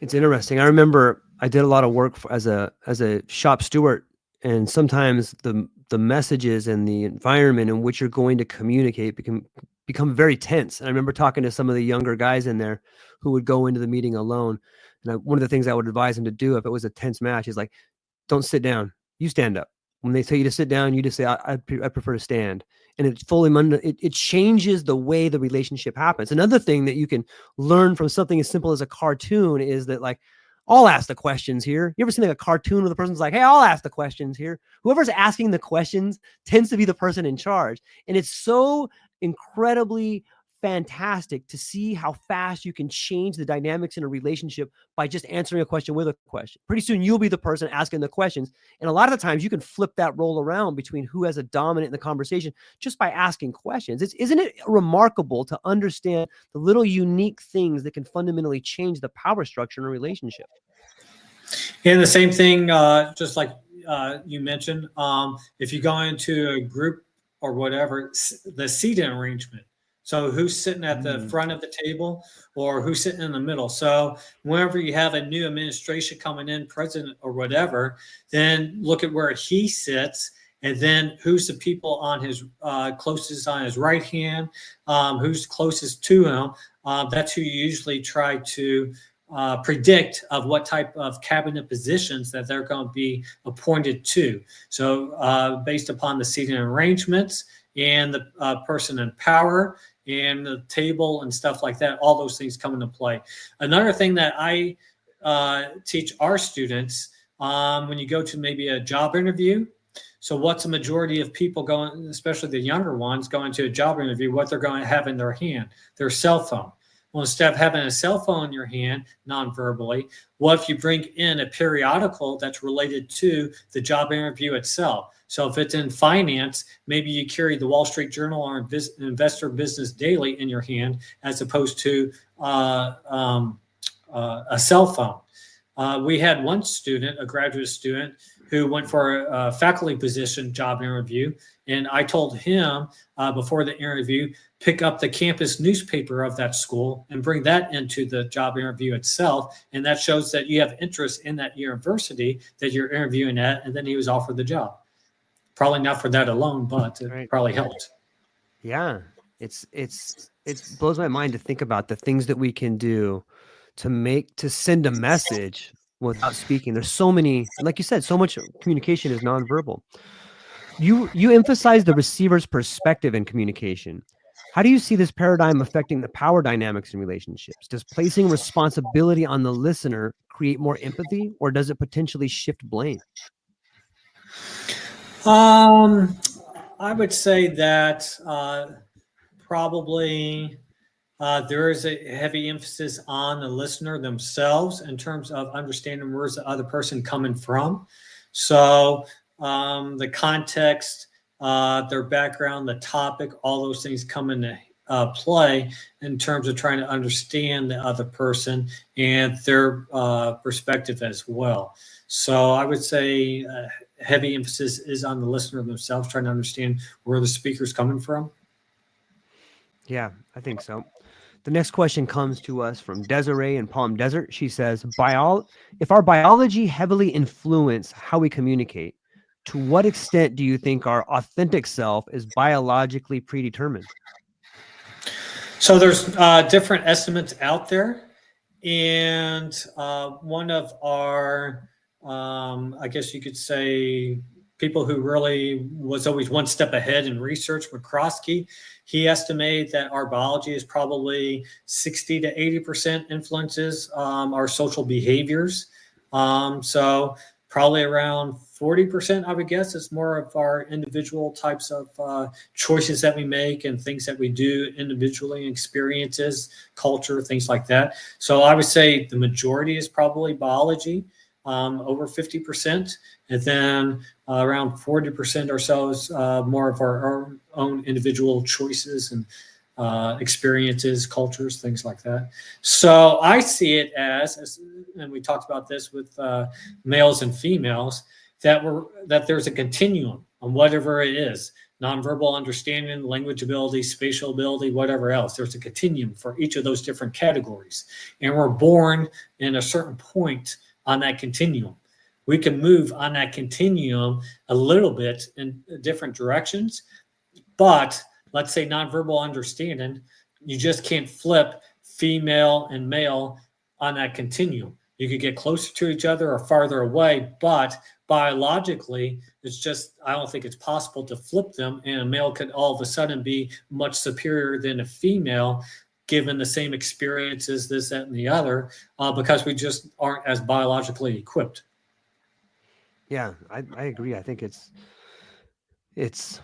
It's interesting. I remember I did a lot of work as a shop steward, and sometimes the messages and the environment in which you're going to communicate become very tense. And I remember talking to some of the younger guys in there who would go into the meeting alone. And one of the things I would advise them to do if it was a tense match is like, don't sit down. You stand up. When they tell you to sit down, you just say, I prefer to stand. And it changes the way the relationship happens. Another thing that you can learn from something as simple as a cartoon is that, like, I'll ask the questions here. You ever seen like a cartoon where the person's like, hey, I'll ask the questions here? Whoever's asking the questions tends to be the person in charge. And it's so incredibly fantastic to see how fast you can change the dynamics in a relationship by just answering a question with a question. Pretty soon you'll be the person asking the questions. And a lot of the times you can flip that role around between who has a dominant in the conversation just by asking questions. Isn't it remarkable to understand the little unique things that can fundamentally change the power structure in a relationship? And the same thing, just like you mentioned, if you go into a group or whatever, the seating arrangement. So who's sitting at the front of the table or who's sitting in the middle. So whenever you have a new administration coming in, president or whatever, then look at where he sits, and then who's the people on his closest on his right hand, who's closest to him. That's who you usually try to predict of what type of cabinet positions that they're going to be appointed to. So based upon the seating arrangements and the person in power and the table and stuff like that, all those things come into play. Another thing that I teach our students when you go to maybe a job interview, so what's the majority of people going, especially the younger ones, going to a job interview, what they're going to have in their hand? Their cell phone. Well, instead of having a cell phone in your hand non-verbally, what if you bring in a periodical that's related to the job interview itself? So if it's in finance, maybe you carry the Wall Street Journal or Investor Business Daily in your hand as opposed to a cell phone. We had one student, a graduate student, who went for a faculty position job interview. And I told him before the interview, pick up the campus newspaper of that school and bring that into the job interview itself. And that shows that you have interest in that university that you're interviewing at. And then he was offered the job. Probably not for that alone, but it probably helped. Yeah. It blows my mind to think about the things that we can do to send a message without speaking. There's so many, and like you said, so much communication is nonverbal. You emphasize the receiver's perspective in communication. How do you see this paradigm affecting the power dynamics in relationships? Does placing responsibility on the listener create more empathy, or does it potentially shift blame? I would say that probably there is a heavy emphasis on the listener themselves in terms of understanding where's the other person coming from. So the context, their background, the topic, all those things come into play in terms of trying to understand the other person and their perspective as well. So I would say heavy emphasis is on the listener themselves, trying to understand where the speaker's coming from. Yeah, I think so. The next question comes to us from Desiree in Palm Desert. She says, if our biology heavily influence how we communicate, to what extent do you think our authentic self is biologically predetermined? So there's different estimates out there. And one of our, I guess you could say, people who really was always one step ahead in research, McCroskey, he estimated that our biology is probably 60 to 80% influences our social behaviors. So probably around 40%, I would guess, is more of our individual types of choices that we make and things that we do individually, experiences, culture, things like that. So I would say the majority is probably biology, over 50%, and then around 40% or so is more of our own individual choices and experiences, cultures, things like that. So I see it as and we talked about this with males and females, that there's a continuum on whatever it is, nonverbal understanding, language ability, spatial ability, whatever else. There's a continuum for each of those different categories. And we're born in a certain point on that continuum. We can move on that continuum a little bit in different directions, but let's say nonverbal understanding, you just can't flip female and male on that continuum. You could get closer to each other or farther away, but biologically, it's just, I don't think it's possible to flip them, and a male could all of a sudden be much superior than a female, given the same experiences, this, that, and the other, because we just aren't as biologically equipped. Yeah, I agree. I think it's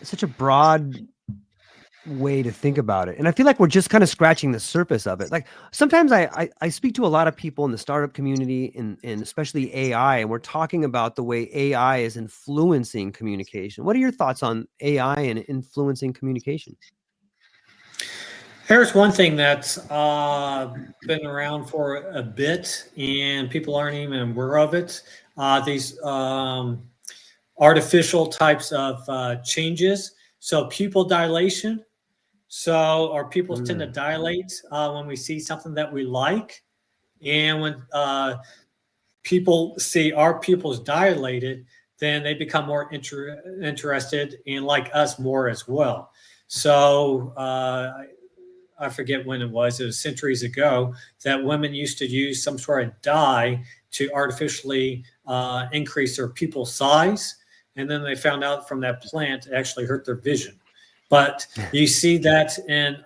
such a broad way to think about it. And I feel like we're just kind of scratching the surface of it. Like sometimes I speak to a lot of people in the startup community and especially AI, and we're talking about the way AI is influencing communication. What are your thoughts on AI and influencing communication? Here's one thing that's been around for a bit, and people aren't even aware of it. These artificial types of changes. So pupil dilation. So our pupils tend to dilate when we see something that we like. And when people see our pupils dilated, then they become more interested and like us more as well. So I forget when it was centuries ago, that women used to use some sort of dye to artificially increase their pupil size. And then they found out from that plant it actually hurt their vision. But you see that in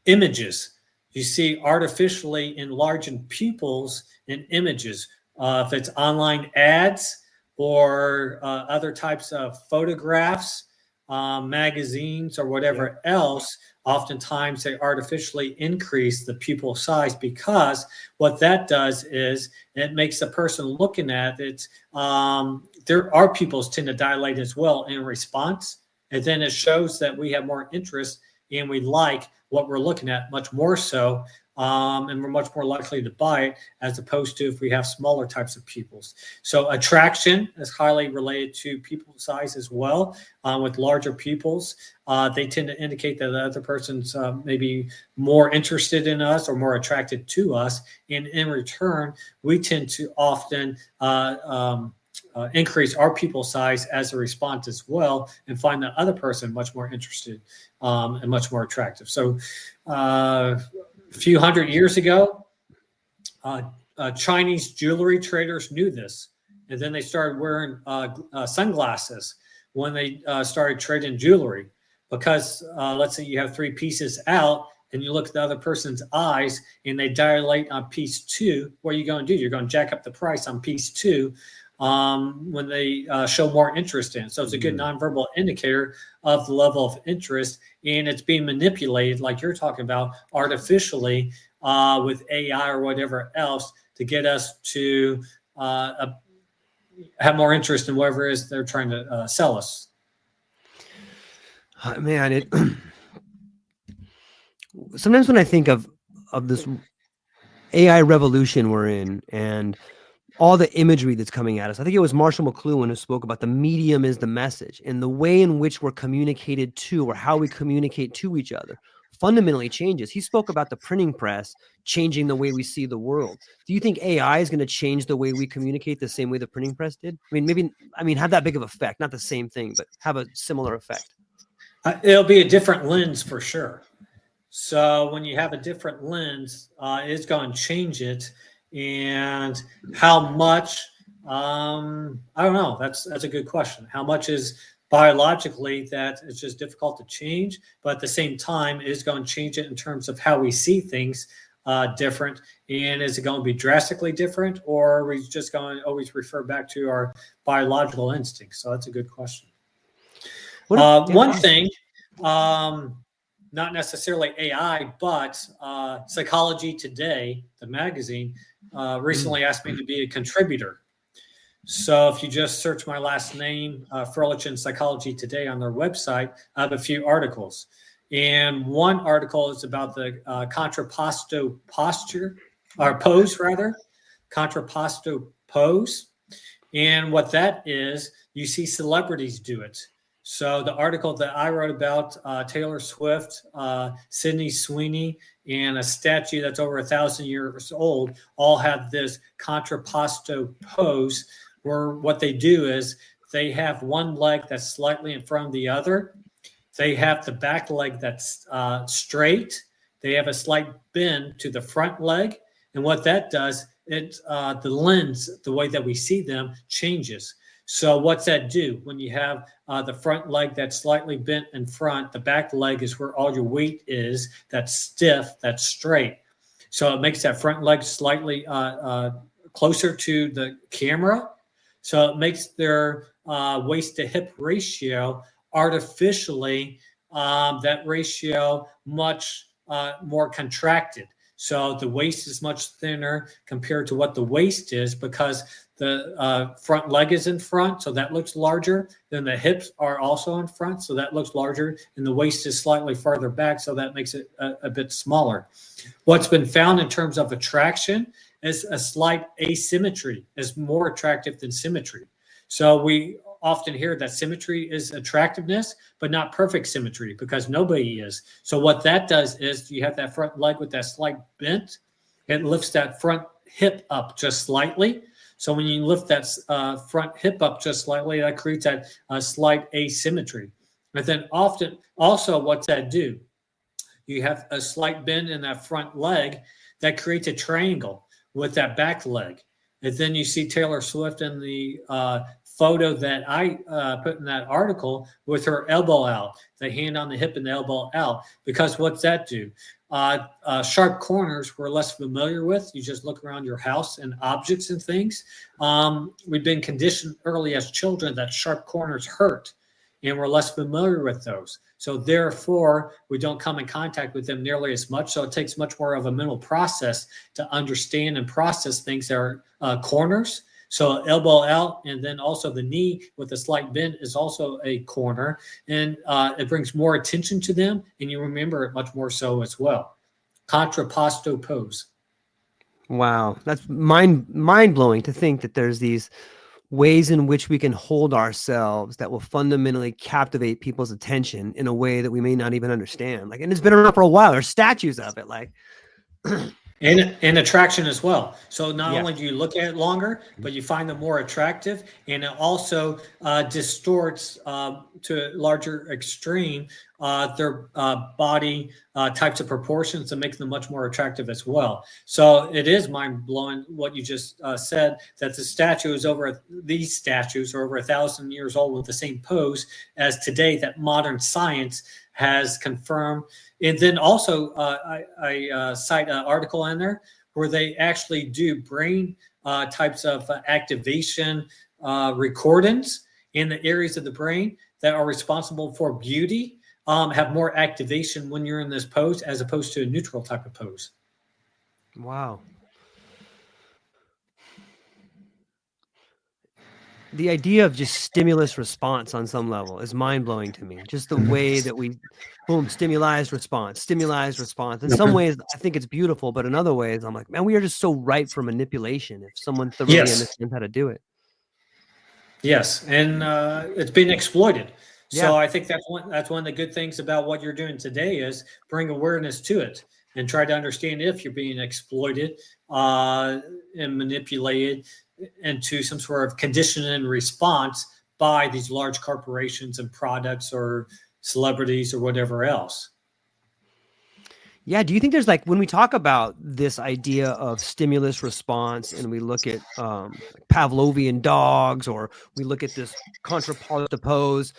images. You see artificially enlarging pupils in images. If it's online ads or other types of photographs, magazines, or whatever else, oftentimes they artificially increase the pupil size, because what that does is it makes the person looking at it, our pupils tend to dilate as well in response. And then it shows that we have more interest and we like what we're looking at much more so, and we're much more likely to buy it, as opposed to if we have smaller types of pupils. So attraction is highly related to pupil size as well. With larger pupils, they tend to indicate that the other person's maybe more interested in us or more attracted to us. And in return, we tend to often increase our pupil size as a response as well, and find the other person much more interested and much more attractive. So a few hundred years ago, Chinese jewelry traders knew this, and then they started wearing sunglasses when they started trading jewelry, because let's say you have three pieces out and you look at the other person's eyes and they dilate on piece two. What are you going to do? You're going to jack up the price on piece two when they show more interest in. So it's a good nonverbal indicator of the level of interest, and it's being manipulated, like you're talking about, artificially with AI or whatever else, to get us to have more interest in whatever it is they're trying to sell us. Man, sometimes when I think of this AI revolution we're in and all the imagery that's coming at us, I think it was Marshall McLuhan who spoke about the medium is the message, and the way in which we're communicated to, or how we communicate to each other, fundamentally changes. He spoke about the printing press changing the way we see the world. Do you think AI is going to change the way we communicate the same way the printing press did? Have that big of effect, not the same thing, but have a similar effect. It'll be a different lens for sure. So when you have a different lens, it's going to change it. And how much, I don't know. That's a good question. How much is biologically that it's just difficult to change, but at the same time, it is going to change it in terms of how we see things different. And is it going to be drastically different, or are we just going to always refer back to our biological instincts? So that's a good question. One thing, not necessarily AI, but Psychology Today, the magazine, recently asked me to be a contributor. So if you just search my last name, Furlich and Psychology Today on their website, I have a few articles. And one article is about the contrapposto pose. And what that is, you see celebrities do it. So the article that I wrote about Taylor Swift, Sydney Sweeney, and a statue that's over 1,000 years old all have this contrapposto pose, where what they do is they have one leg that's slightly in front of the other. They have the back leg that's straight. They have a slight bend to the front leg. And what that does, the lens, the way that we see them, changes. So what's that do? When you have the front leg that's slightly bent in front, the back leg is where all your weight is. That's stiff, that's straight. So it makes that front leg slightly closer to the camera. So it makes their waist to hip ratio artificially, that ratio much more contracted. So the waist is much thinner compared to what the waist is, because the front leg is in front, so that looks larger. Then the hips are also in front, so that looks larger. And the waist is slightly farther back, so that makes it a bit smaller. What's been found in terms of attraction is a slight asymmetry is more attractive than symmetry. So we often hear that symmetry is attractiveness, but not perfect symmetry, because nobody is. So what that does is you have that front leg with that slight bent. It lifts that front hip up just slightly. So when you lift that front hip up just slightly, that creates that slight asymmetry. And then often, also what's that do? You have a slight bend in that front leg that creates a triangle with that back leg. And then you see Taylor Swift in the photo that I put in that article with her elbow out, the hand on the hip and the elbow out, because what's that do? Sharp corners we're less familiar with. You just look around your house and objects and things. We've been conditioned early as children that sharp corners hurt, and we're less familiar with those. So therefore, we don't come in contact with them nearly as much. So it takes much more of a mental process to understand and process things that are corners. So elbow out, and then also the knee with a slight bend is also a corner, and it brings more attention to them, and you remember it much more so as well. Contrapposto pose. Wow, that's mind-blowing to think that there's these ways in which we can hold ourselves that will fundamentally captivate people's attention in a way that we may not even understand. Like, and it's been around for a while. There's statues of it, like. And attraction as well. So not Yeah. only do you look at it longer, but you find them more attractive, and it also distorts to a larger extreme their body types of proportions and makes them much more attractive as well. So it is mind blowing what you just said, that these statues are over 1,000 years old with the same pose as today, that modern science has confirmed. And then also, I cite an article in there where they actually do brain types of activation recordings in the areas of the brain that are responsible for beauty, have more activation when you're in this pose as opposed to a neutral type of pose. Wow. The idea of just stimulus response on some level is mind-blowing to me. Just the way that we, boom, stimulized response. In some ways, I think it's beautiful, but in other ways, I'm like, man, we are just so ripe for manipulation if someone thoroughly understands how to do it. Yes, and it's been exploited. So Yeah. I think that's one of the good things about what you're doing today is bring awareness to it and try to understand if you're being exploited and manipulated into some sort of condition and response by these large corporations and products or celebrities or whatever else. Yeah. Do you think there's, like, when we talk about this idea of stimulus response and we look at Pavlovian dogs, or we look at this contrapposto pose,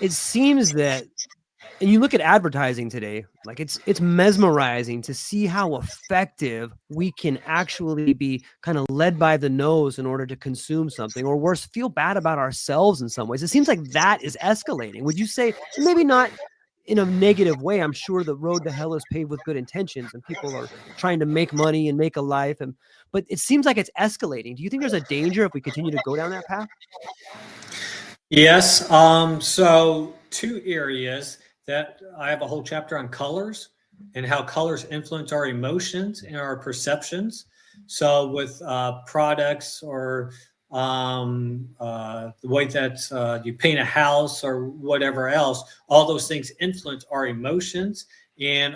it seems that, and you look at advertising today, like it's mesmerizing to see how effective we can actually be kind of led by the nose in order to consume something, or worse, feel bad about ourselves in some ways. It seems like that is escalating. Would you say, maybe not in a negative way? I'm sure the road to hell is paved with good intentions and people are trying to make money and make a life, but it seems like it's escalating. Do you think there's a danger if we continue to go down that path? Yes. So two areas that I have a whole chapter on colors and how colors influence our emotions and our perceptions. So with products or the way that you paint a house or whatever else, all those things influence our emotions and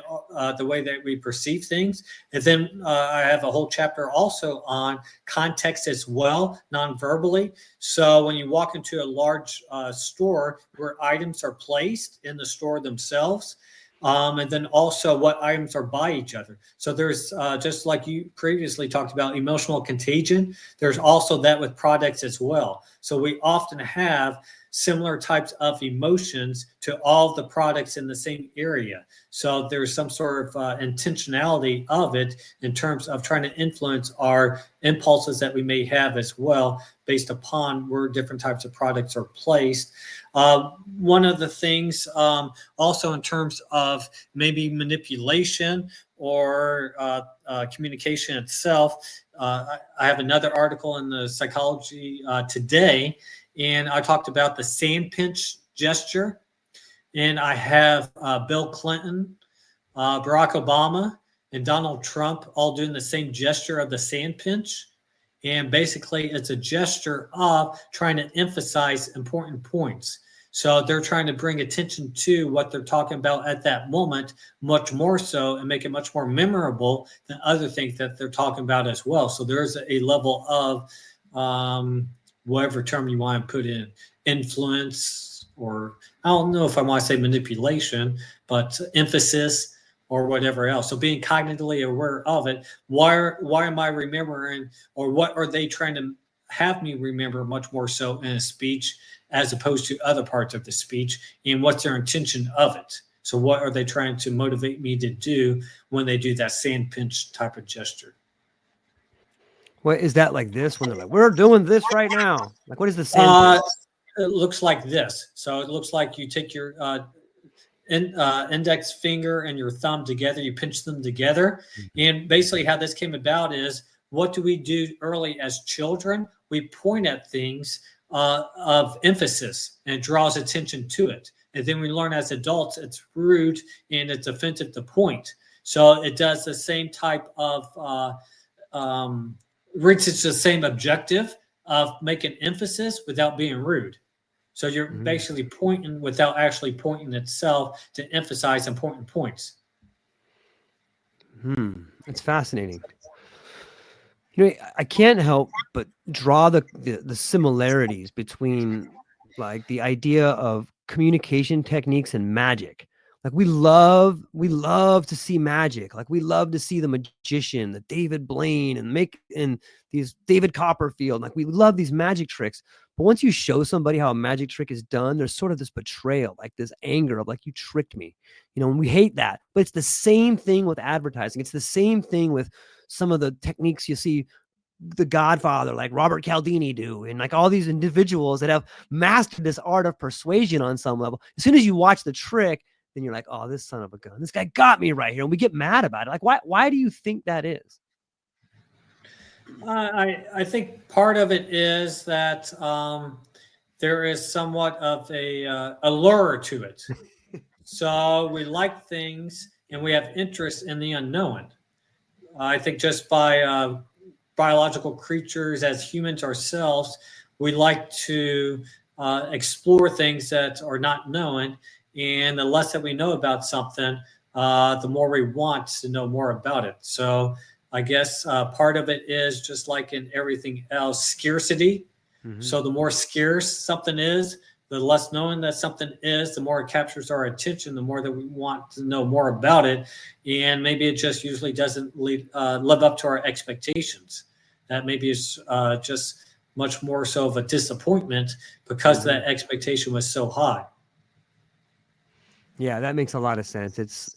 the way that we perceive things. And then I have a whole chapter also on context as well, non-verbally. So when you walk into a large store where items are placed in the store themselves, and then also what items are by each other. So there's just like you previously talked about emotional contagion, there's also that with products as well. So we often have similar types of emotions to all of the products in the same area. So there's some sort of intentionality of it in terms of trying to influence our impulses that we may have as well, based upon where different types of products are placed. One of the things also in terms of maybe manipulation or communication itself, I have another article in the Psychology Today, and I talked about the sand pinch gesture. And I have Bill Clinton, Barack Obama, and Donald Trump all doing the same gesture of the sand pinch. And basically, it's a gesture of trying to emphasize important points. So they're trying to bring attention to what they're talking about at that moment, much more so, and make it much more memorable than other things that they're talking about as well. So there's a level of whatever term you want to put in, influence, or I don't know if I want to say manipulation, but emphasis or whatever else. So being cognitively aware of it, why am I remembering, or what are they trying to have me remember much more so in a speech as opposed to other parts of the speech, and what's their intention of it? So what are they trying to motivate me to do when they do that sand pinch type of gesture? What is that, like this when they're like, we're doing this right now? Like, what is the sand? It looks like this. So it looks like you take your index finger and your thumb together, you pinch them together. And basically how this came about is, what do we do early as children? We point at things of emphasis, and it draws attention to it. And then we learn as adults it's rude and it's offensive to point. So it does the same type of reaches the same objective of making emphasis without being rude. So you're basically pointing without actually pointing itself to emphasize important points. It's fascinating. You know, I can't help but draw the similarities between, like, the idea of communication techniques and magic. Like, we love to see magic. Like, we love to see the magician, the David Blaine, and these David Copperfield. Like, we love these magic tricks. But once you show somebody how a magic trick is done, there's sort of this betrayal, like this anger of, like, you tricked me, and we hate that. But it's the same thing with advertising. It's the same thing with some of the techniques you see The Godfather, like Robert Cialdini, do, and like all these individuals that have mastered this art of persuasion on some level. As soon as you watch the trick, then you're like, oh, this son of a gun, this guy got me right here. And we get mad about it. Like, why do you think that is? I think part of it is that there is somewhat of a allure to it. So we like things and we have interest in the unknown. I think just by biological creatures as humans ourselves, we like to explore things that are not known. And the less that we know about something, the more we want to know more about it. So I guess part of it is, just like in everything else, scarcity. So the more scarce something is, the less known that something is, the more it captures our attention, the more that we want to know more about it. And maybe it just usually doesn't live up to our expectations. That maybe is just much more so of a disappointment because that expectation was so high. Yeah, that makes a lot of sense. It's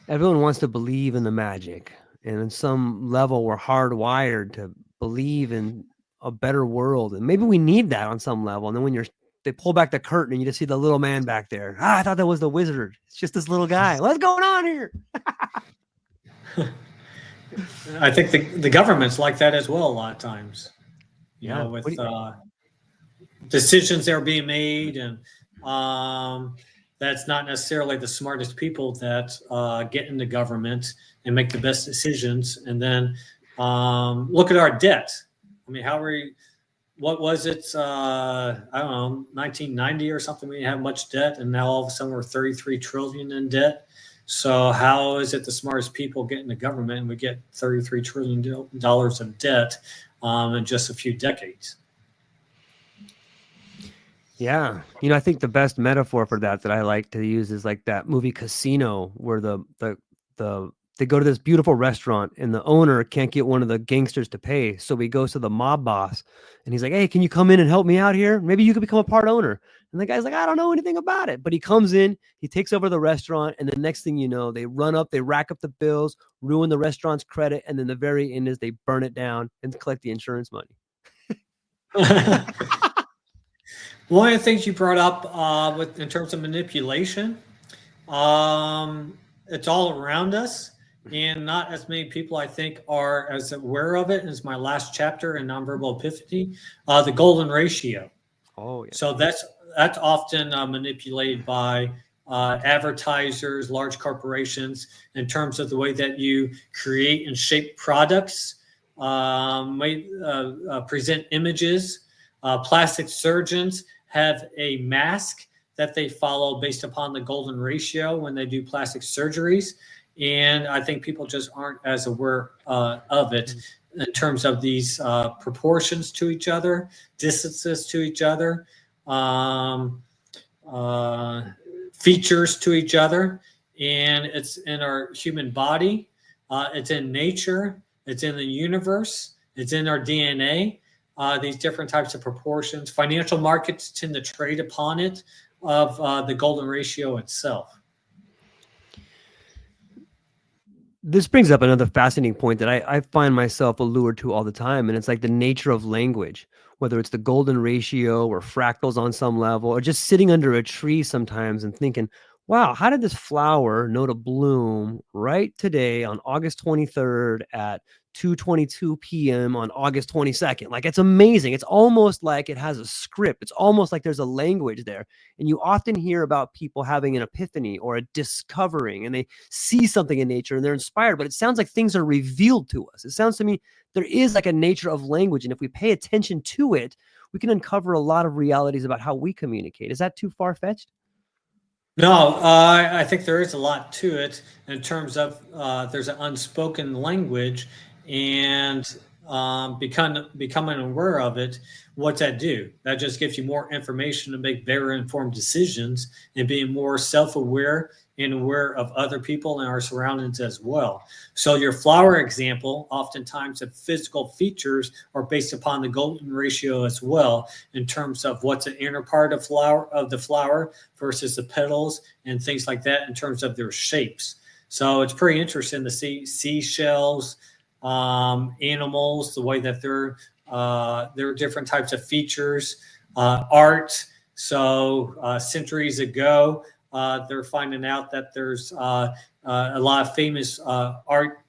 everyone wants to believe in the magic, and in some level, we're hardwired to believe in a better world, and maybe we need that on some level. And then when they pull back the curtain and you just see the little man back there. I thought that was the wizard. It's just this little guy. What's going on here? I think the government's like that as well a lot of times. You know, with decisions that are being made, and that's not necessarily the smartest people that get into government and make the best decisions. And then look at our debt. I mean, what was it? I don't know, 1990 or something. We didn't have much debt, and now all of a sudden we're 33 trillion in debt. So how is it the smartest people get in the government and we get $33 trillion of debt in just a few decades? Yeah. I think the best metaphor for that I like to use is like that movie Casino, where they go to this beautiful restaurant and the owner can't get one of the gangsters to pay. So he goes to the mob boss and he's like, "Hey, can you come in and help me out here? Maybe you could become a part owner." And the guy's like, "I don't know anything about it." But he comes in, he takes over the restaurant, and the next thing you know, they rack up the bills, ruin the restaurant's credit, and then the very end is they burn it down and collect the insurance money. One of the things you brought up in terms of manipulation, it's all around us, and not as many people, I think, are as aware of it as my last chapter in Nonverbal Epiphany, the golden ratio. Oh, yeah. So that's often manipulated by advertisers, large corporations, in terms of the way that you create and shape products, present images. Plastic surgeons have a mask that they follow based upon the golden ratio when they do plastic surgeries. And I think people just aren't as aware of it in terms of these proportions to each other, distances to each other, features to each other. And it's in our human body, it's in nature, it's in the universe, it's in our DNA. These different types of proportions. Financial markets tend to trade upon it, of the golden ratio itself. This brings up another fascinating point that I find myself allured to all the time, and it's like the nature of language, whether it's the golden ratio or fractals on some level, or just sitting under a tree sometimes and thinking, wow, how did this flower know to bloom right today on August 23rd at 2:22 p.m. on August 22nd? Like, it's amazing. It's almost like it has a script. It's almost like there's a language there. And you often hear about people having an epiphany or a discovering, and they see something in nature and they're inspired, but it sounds like things are revealed to us. It sounds to me there is like a nature of language. And if we pay attention to it, we can uncover a lot of realities about how we communicate. Is that too far-fetched? No, I think there is a lot to it in terms of there's an unspoken language, and becoming aware of it. What's that do? That just gives you more information to make better informed decisions and being more self-aware and aware of other people and our surroundings as well. So your flower example, oftentimes the physical features are based upon the golden ratio as well, in terms of what's the inner part of the flower versus the petals and things like that, in terms of their shapes. So it's pretty interesting to see seashells, animals, the way that there are different types of features, art. So centuries ago, they're finding out that there's a lot of famous art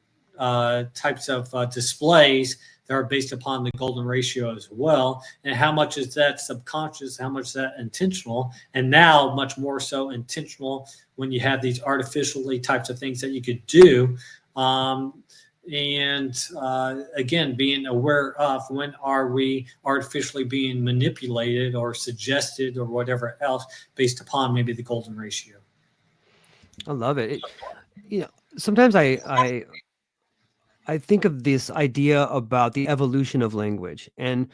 types of displays that are based upon the golden ratio as well. And how much is that subconscious? How much is that intentional? And now much more so intentional when you have these artificially types of things that you could do. Again, being aware of when are we artificially being manipulated or suggested or whatever else based upon maybe the golden ratio. I love it. Sometimes I think of this idea about the evolution of language, and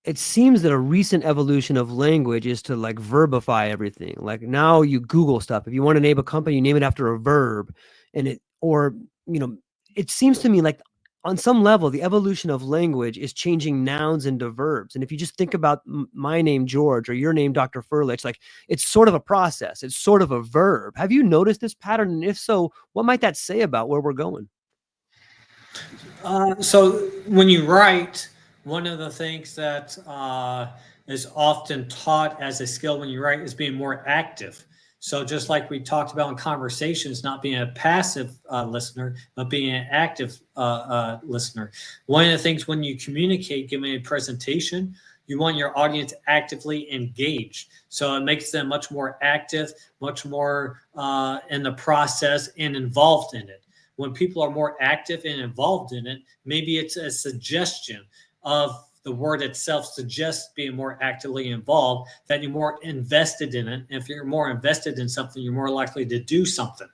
it seems that a recent evolution of language is to like verbify everything. Like, now you Google stuff. If you want to name a company, you name it after a verb, and it seems to me like on some level, the evolution of language is changing nouns into verbs. And if you just think about my name, George, or your name, Dr. Furlich, like, it's sort of a process. It's sort of a verb. Have you noticed this pattern? And if so, what might that say about where we're going? So when you write, one of the things that is often taught as a skill when you write is being more active. So just like we talked about in conversations, not being a passive listener, but being an active listener. One of the things when you communicate, giving a presentation, you want your audience actively engaged. So it makes them much more active, much more in the process and involved in it. When people are more active and involved in it, maybe it's a suggestion of the word itself suggests being more actively involved, that you're more invested in it. If you're more invested in something, you're more likely to do something.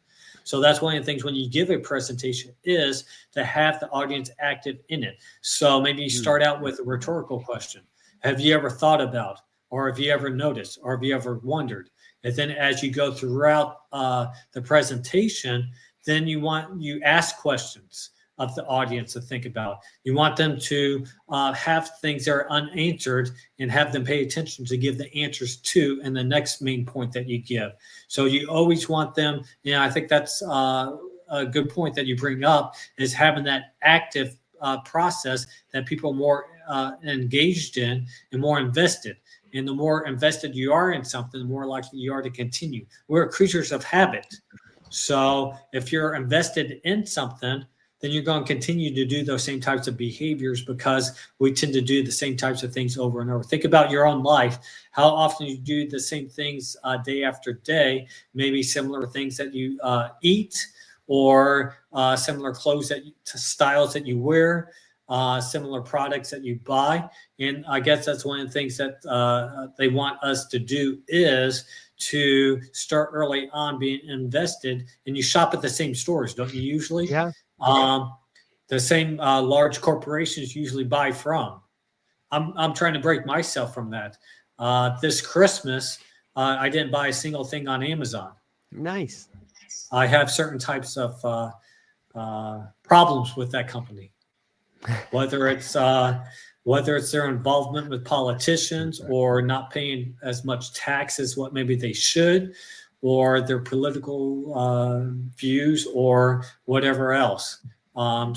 So that's one of the things when you give a presentation is to have the audience active in it. So maybe you start out with a rhetorical question. Have you ever thought about, or have you ever noticed, or have you ever wondered? And then as you go throughout the presentation, then you ask questions of the audience to think about. You want them to have things that are unanswered and have them pay attention to give the answers to and the next main point that you give. So you always want them, I think that's a good point that you bring up, is having that active process that people are more engaged in and more invested. And the more invested you are in something, the more likely you are to continue. We're creatures of habit. So if you're invested in something, then you're going to continue to do those same types of behaviors because we tend to do the same types of things over and over. Think about your own life, how often you do the same things day after day, maybe similar things that you eat, or similar clothes styles that you wear, similar products that you buy. And I guess that's one of the things that they want us to do is to start early on being invested. And you shop at the same stores, don't you usually? Yeah. The same large corporations usually buy from. I'm trying to break myself from that. This Christmas, I didn't buy a single thing on Amazon. Nice. I have certain types of problems with that company, whether it's their involvement with politicians or not paying as much tax as what maybe they should, or their political views or whatever else. I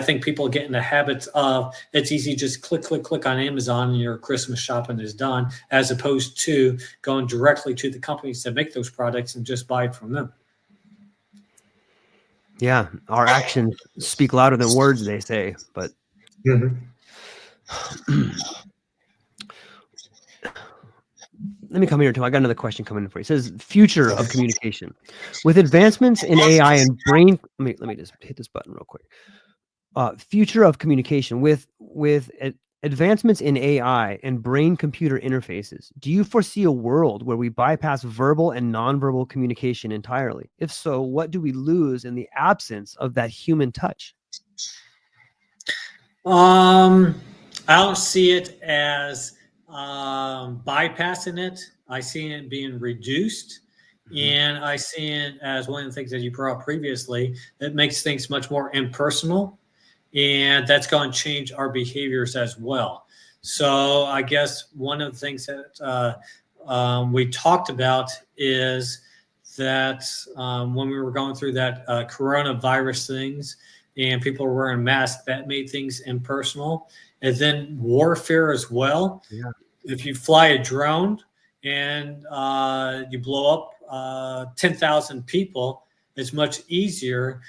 think people get in the habits of it's easy, just click on Amazon and your Christmas shopping is done, as opposed to going directly to the companies that make those products and just buy it from them. Yeah, our actions speak louder than words, they say. But let me come here too. I got another question coming in for you. It says future of communication. With advancements in AI and brain, let me just hit this button real quick. Future of communication with advancements in AI and brain computer interfaces. Do you foresee a world where we bypass verbal and nonverbal communication entirely? If so, what do we lose in the absence of that human touch? I don't see it as bypassing it. I see it being reduced. And I see it as one of the things that you brought up previously. It makes things much more impersonal, and that's going to change our behaviors as well. So I guess one of the things that we talked about is that when we were going through that coronavirus things and people were wearing masks, that made things impersonal. And then warfare as well. Yeah. If you fly a drone and you blow up 10,000 people, it's much easier,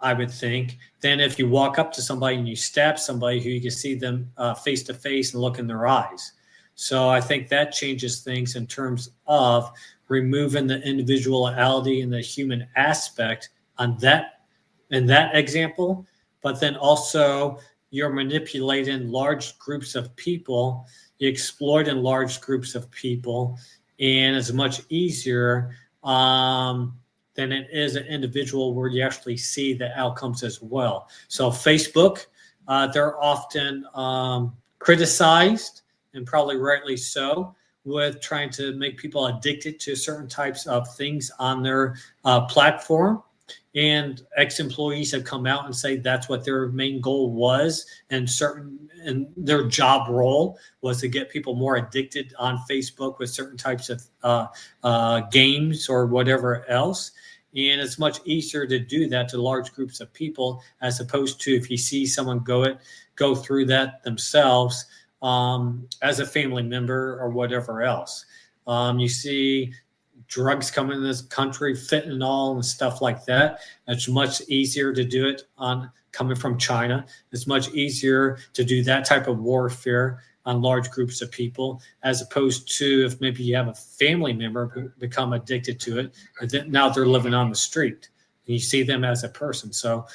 I would think, than if you walk up to somebody and you stab somebody who you can see them face to face and look in their eyes. So I think that changes things in terms of removing the individuality and the human aspect on that, in that example. But then also you're manipulating large groups of people, you're exploiting large groups of people, and it's much easier than it is an individual where you actually see the outcomes as well. So Facebook, they're often criticized, and probably rightly so, with trying to make people addicted to certain types of things on their platform. And ex-employees have come out and say that's what their main goal was, and their job role was to get people more addicted on Facebook with certain types of games or whatever else. And it's much easier to do that to large groups of people, as opposed to if you see someone go through that themselves as a family member or whatever else. You see drugs coming in this country, fentanyl and stuff like that. It's much easier to do it coming from China. It's much easier to do that type of warfare on large groups of people, as opposed to if maybe you have a family member who become addicted to it, and then now they're living on the street and you see them as a person. So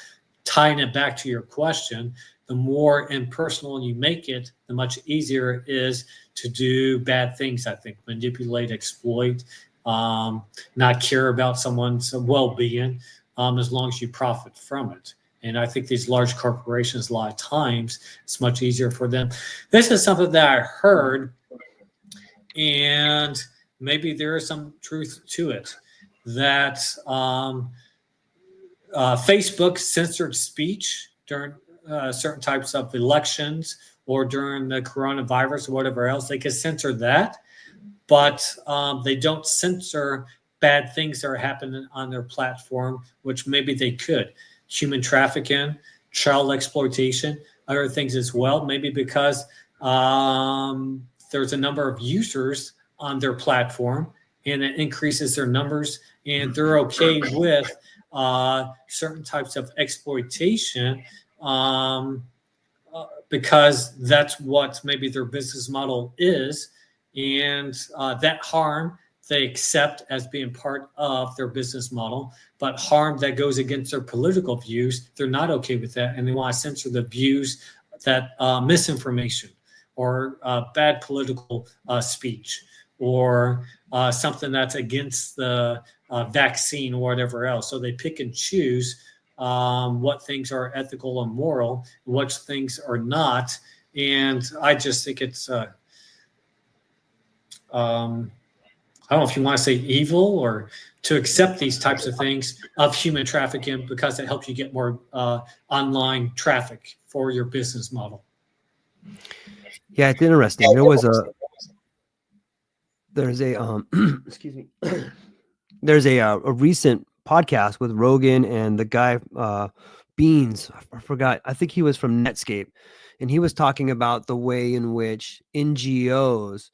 tying it back to your question, the more impersonal you make it, the much easier it is to do bad things, I think, manipulate, exploit, not care about someone's well-being, as long as you profit from it. And I think these large corporations, a lot of times, it's much easier for them. This is something that I heard, and maybe there is some truth to it, that Facebook censored speech during certain types of elections or during the coronavirus or whatever else. They could censor that, but they don't censor bad things that are happening on their platform, which maybe they could. Human trafficking, child exploitation, other things as well, maybe because there's a number of users on their platform and it increases their numbers, and they're okay with certain types of exploitation because that's what maybe their business model is, and that harm they accept as being part of their business model, but harm that goes against their political views, they're not okay with that, and they want to censor the views that misinformation or bad political speech or something that's against the vaccine or whatever else. So they pick and choose what things are ethical and moral, what things are not. And I just think it's, I don't know if you want to say evil or to accept these types of things of human trafficking because it helps you get more online traffic for your business model. Yeah, it's interesting. There's a excuse me. There's a recent podcast with Rogan and the guy Beans. I forgot. I think he was from Netscape, and he was talking about the way in which NGOs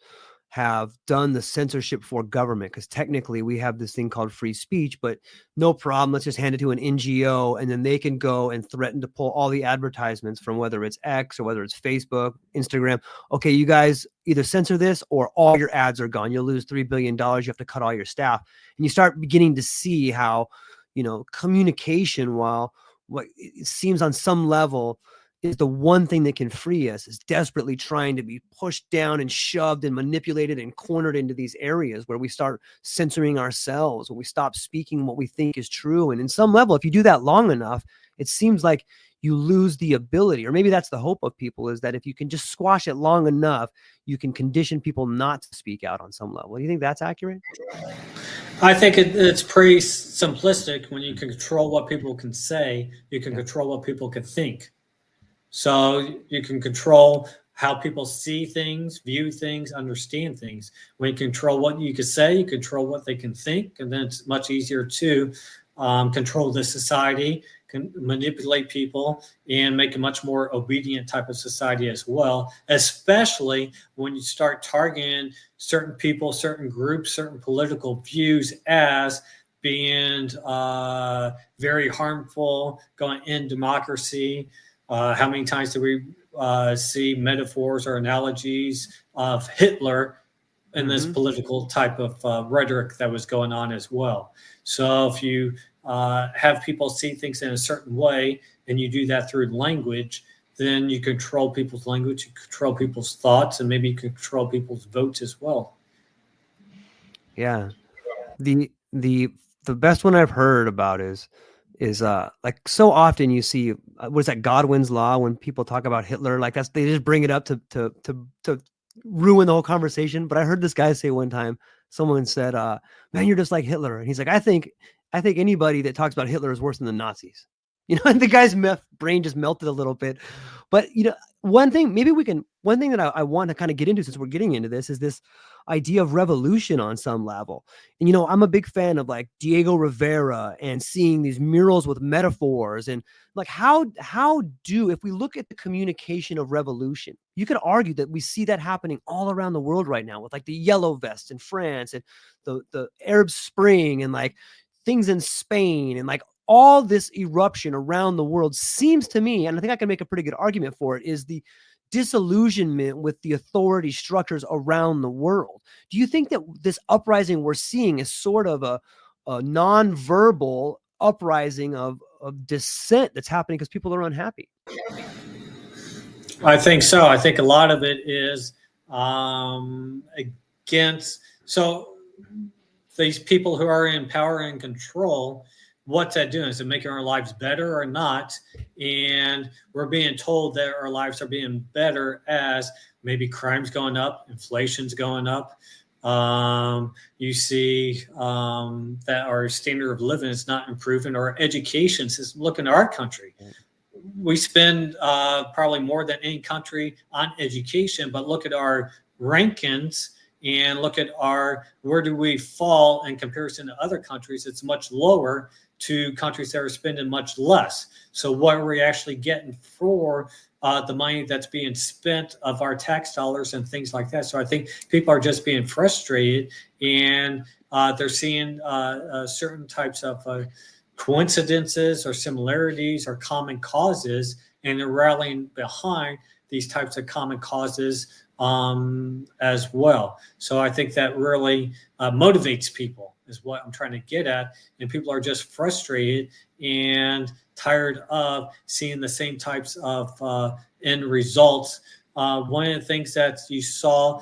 have done the censorship for government, because technically we have this thing called free speech, but no problem, let's just hand it to an NGO and then they can go and threaten to pull all the advertisements from whether it's X or whether it's Facebook, Instagram. Okay, you guys either censor this or all your ads are gone. You'll lose $3 billion. You have to cut all your staff. And you start beginning to see how, communication, while what it seems on some level is the one thing that can free us, is desperately trying to be pushed down and shoved and manipulated and cornered into these areas where we start censoring ourselves, when we stop speaking what we think is true. And in some level, if you do that long enough, it seems like you lose the ability, or maybe that's the hope of people, is that if you can just squash it long enough, you can condition people not to speak out on some level. Do you think that's accurate? I think it's pretty simplistic. When you can control what people can say, you can control what people can think. So you can control how people see things, view things, understand things. When you control what you can say, you control what they can think, and then it's much easier to control the society, can manipulate people, and make a much more obedient type of society as well, especially when you start targeting certain people, certain groups, certain political views as being very harmful, going in democracy. How many times do we see metaphors or analogies of Hitler in this political type of rhetoric that was going on as well? So if you have people see things in a certain way and you do that through language, then you control people's language, you control people's thoughts, and maybe you control people's votes as well. Yeah. The best one I've heard about is like, so often you see what is that, Godwin's law, when people talk about Hitler, like that's, they just bring it up to ruin the whole conversation. But I heard this guy say one time, someone said, man, you're just like Hitler. And he's like, I think anybody that talks about Hitler is worse than the Nazis. And the guy's brain just melted a little bit. But one thing that I want to kind of get into, since we're getting into this, is this idea of revolution on some level. And I'm a big fan of like Diego Rivera and seeing these murals with metaphors, and like how if we look at the communication of revolution, you could argue that we see that happening all around the world right now, with like the yellow vests in France and the Arab Spring and like things in Spain, and like all this eruption around the world seems to me, and I think I can make a pretty good argument for it, is the disillusionment with the authority structures around the world. Do you think that this uprising we're seeing is sort of a nonverbal uprising of dissent that's happening because people are unhappy? I think so. I think a lot of it is against. So these people who are in power and control, what's that doing? Is it making our lives better or not? And we're being told that our lives are being better as maybe crime's going up, inflation's going up. You see that our standard of living is not improving, or education. Look in our country. We spend probably more than any country on education, but look at our rankings and look at where do we fall in comparison to other countries. It's much lower to countries that are spending much less. So what are we actually getting for the money that's being spent of our tax dollars and things like that? So I think people are just being frustrated, and they're seeing certain types of coincidences or similarities or common causes, and they're rallying behind these types of common causes as well. So I think that really motivates people, is what I'm trying to get at. And people are just frustrated and tired of seeing the same types of end results. One of the things that you saw,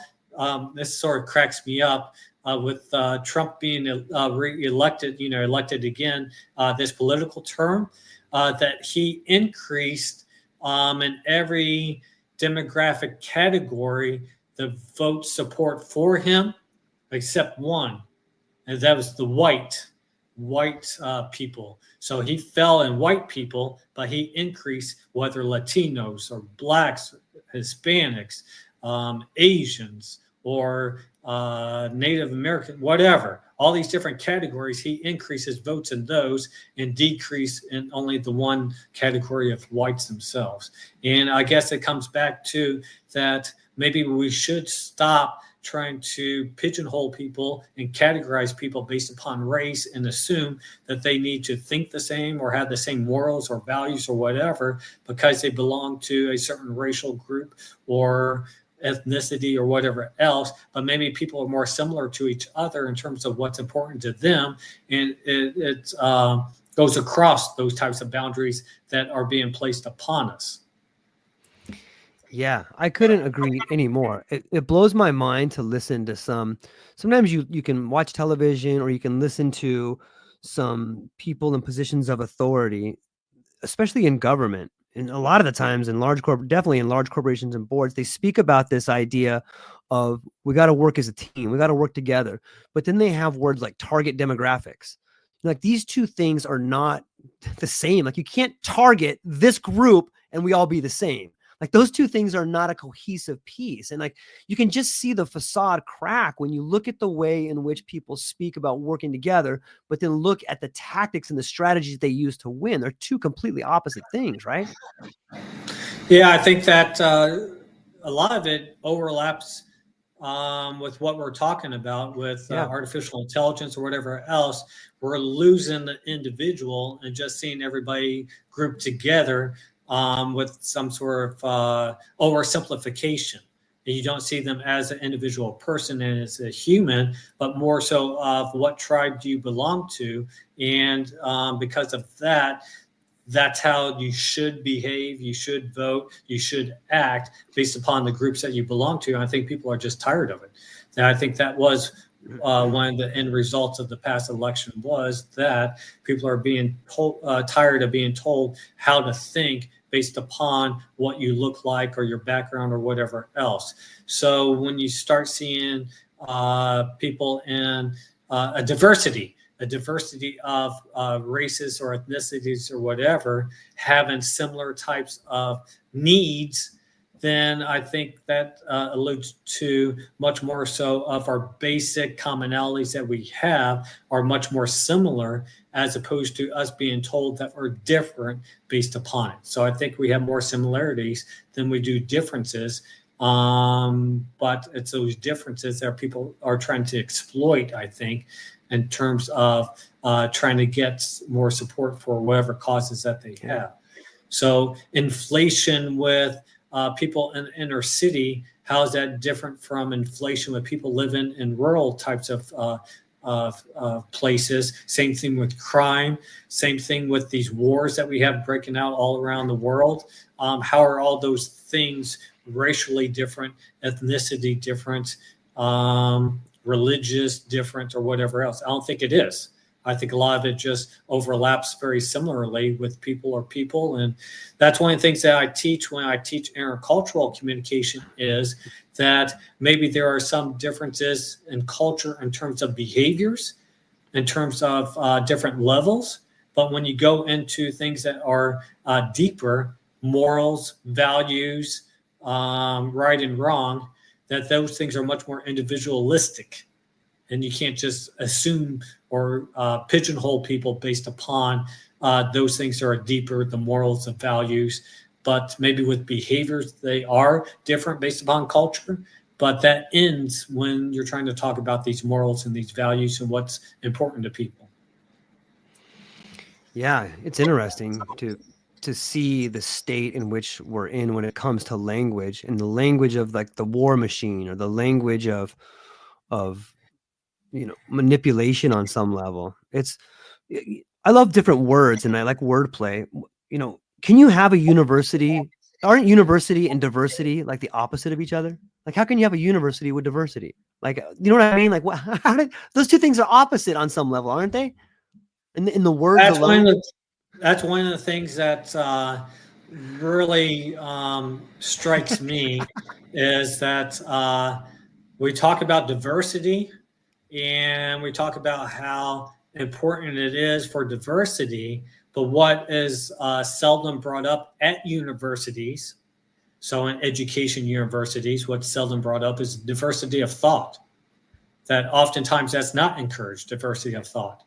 this sort of cracks me up, with Trump being re-elected, elected again this political term, that he increased in every demographic category the vote support for him, except one, and that was the white people. So he fell in white people, but he increased whether Latinos or blacks, Hispanics, Asians, or Native American, whatever, all these different categories, he increases votes in those and decrease in only the one category of whites themselves. And I guess it comes back to that maybe we should stop trying to pigeonhole people and categorize people based upon race and assume that they need to think the same or have the same morals or values or whatever because they belong to a certain racial group or ethnicity or whatever else, but maybe people are more similar to each other in terms of what's important to them, and it goes across those types of boundaries that are being placed upon us. Yeah, I couldn't agree anymore. It blows my mind to listen to sometimes you can watch television or you can listen to some people in positions of authority, especially in government. And a lot of the times definitely in large corporations and boards, they speak about this idea of we got to work as a team, we got to work together. But then they have words like target demographics. Like these two things are not the same. Like you can't target this group and we all be the same. Like those two things are not a cohesive piece. And like you can just see the facade crack when you look at the way in which people speak about working together, but then look at the tactics and the strategies they use to win. They're two completely opposite things, right? Yeah, I think that a lot of it overlaps with what we're talking about with artificial intelligence or whatever else. We're losing the individual and just seeing everybody grouped together with some sort of oversimplification. And you don't see them as an individual person and as a human, but more so of what tribe do you belong to. And because of that, that's how you should behave, you should vote, you should act based upon the groups that you belong to. And I think people are just tired of it. And I think that was one of the end results of the past election, was that people are being tired of being told how to think based upon what you look like or your background or whatever else. So when you start seeing people in a diversity of races or ethnicities or whatever having similar types of needs, then I think that alludes to much more so of our basic commonalities that we have are much more similar, as opposed to us being told that we're different based upon it. So I think we have more similarities than we do differences. But it's those differences that people are trying to exploit, I think, in terms of trying to get more support for whatever causes that they have. So inflation with people in the inner city, how is that different from inflation with people living in rural types of places? Same thing with crime, same thing with these wars that we have breaking out all around the world. How are all those things racially different, ethnicity different, religious, different, or whatever else. I don't think it is. I think a lot of it just overlaps very similarly with people or people. And that's one of the things that I teach when I teach intercultural communication is that maybe there are some differences in culture in terms of behaviors, in terms of different levels. But when you go into things that are deeper, morals, values, right and wrong, that those things are much more individualistic. And you can't just assume or pigeonhole people based upon those things that are deeper, the morals, the values. But maybe with behaviors, they are different based upon culture. But that ends when you're trying to talk about these morals and these values and what's important to people. Yeah, it's interesting to see the state in which we're in when it comes to language, and the language of like the war machine, or the language of manipulation on some level. I love different words and I like wordplay. Can you have a university? Aren't university and diversity like the opposite of each other? Like, how can you have a university with diversity? Like, you know what I mean? Like, how did those two things are opposite on some level, aren't they? In the words alone. That's one of the things that really strikes me is that we talk about diversity, and we talk about how important it is for diversity, but what is seldom brought up at universities, so in education universities, what's seldom brought up is diversity of thought. That oftentimes that's not encouraged, diversity of thought.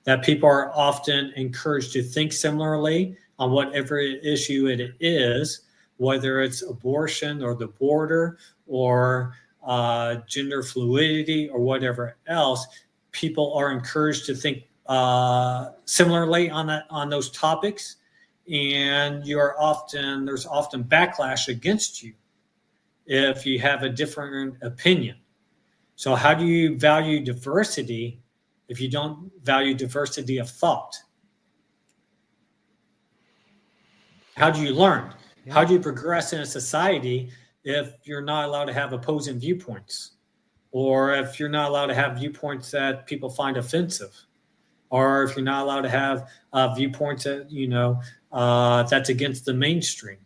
That people are often encouraged to think similarly on whatever issue it is, whether it's abortion or the border or gender fluidity or whatever else. People are encouraged to think similarly on those topics, and there's often backlash against you if you have a different opinion. So how do you value diversity if you don't value diversity of thought? How do you learn? Yeah. How do you progress in a society if you're not allowed to have opposing viewpoints? Or if you're not allowed to have viewpoints that people find offensive? Or if you're not allowed to have viewpoints that, that's against the mainstream?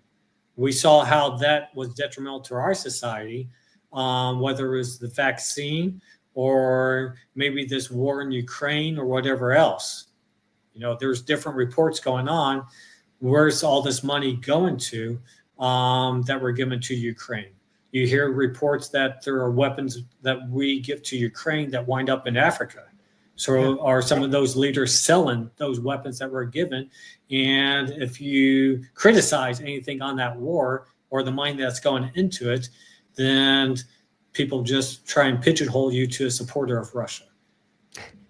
We saw how that was detrimental to our society, whether it was the vaccine or maybe this war in Ukraine or whatever else. There's different reports going on. Where's all this money going to that were given to Ukraine? You hear reports that there are weapons that we give to Ukraine that wind up in Africa. So are some of those leaders selling those weapons that were given? And if you criticize anything on that war or the money that's going into it, then people just try and pigeonhole you to a supporter of Russia.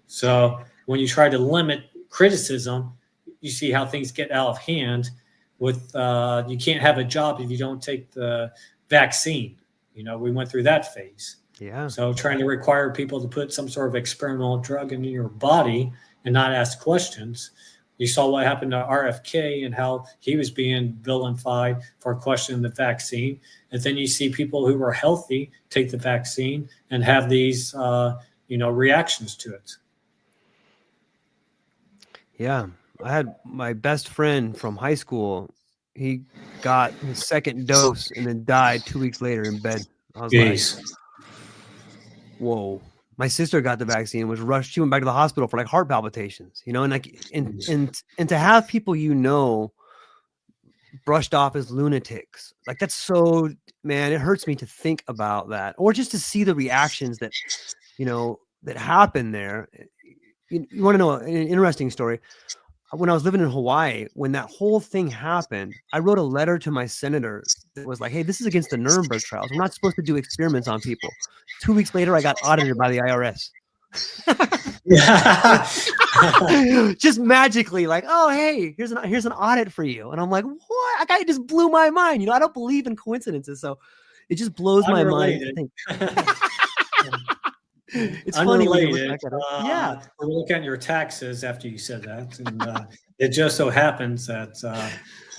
So when you try to limit criticism, you see how things get out of hand with you can't have a job if you don't take the vaccine. We went through that phase. Yeah. So trying to require people to put some sort of experimental drug into your body and not ask questions. You saw what happened to RFK and how he was being vilified for questioning the vaccine. And then you see people who are healthy take the vaccine and have these, reactions to it. Yeah. I had my best friend from high school. He got his second dose and then died 2 weeks later in bed. I was like, whoa. My sister got the vaccine, was rushed. She went back to the hospital for like heart palpitations, and to have people, brushed off as lunatics. Like, that's so, man, it hurts me to think about that, or just to see the reactions that, that happen there. You want to know an interesting story? When I was living in Hawaii, when that whole thing happened, I wrote a letter to my senator that was like, hey, this is against the Nuremberg trials. We're not supposed to do experiments on people. 2 weeks later, I got audited by the IRS. Just magically, like, oh, hey, here's an audit for you. And I'm like, what? That guy just blew my mind. I don't believe in coincidences. So it just blows my mind to think. It's funny when you look back at it. We're looking at your taxes after you said that, and it just so happens that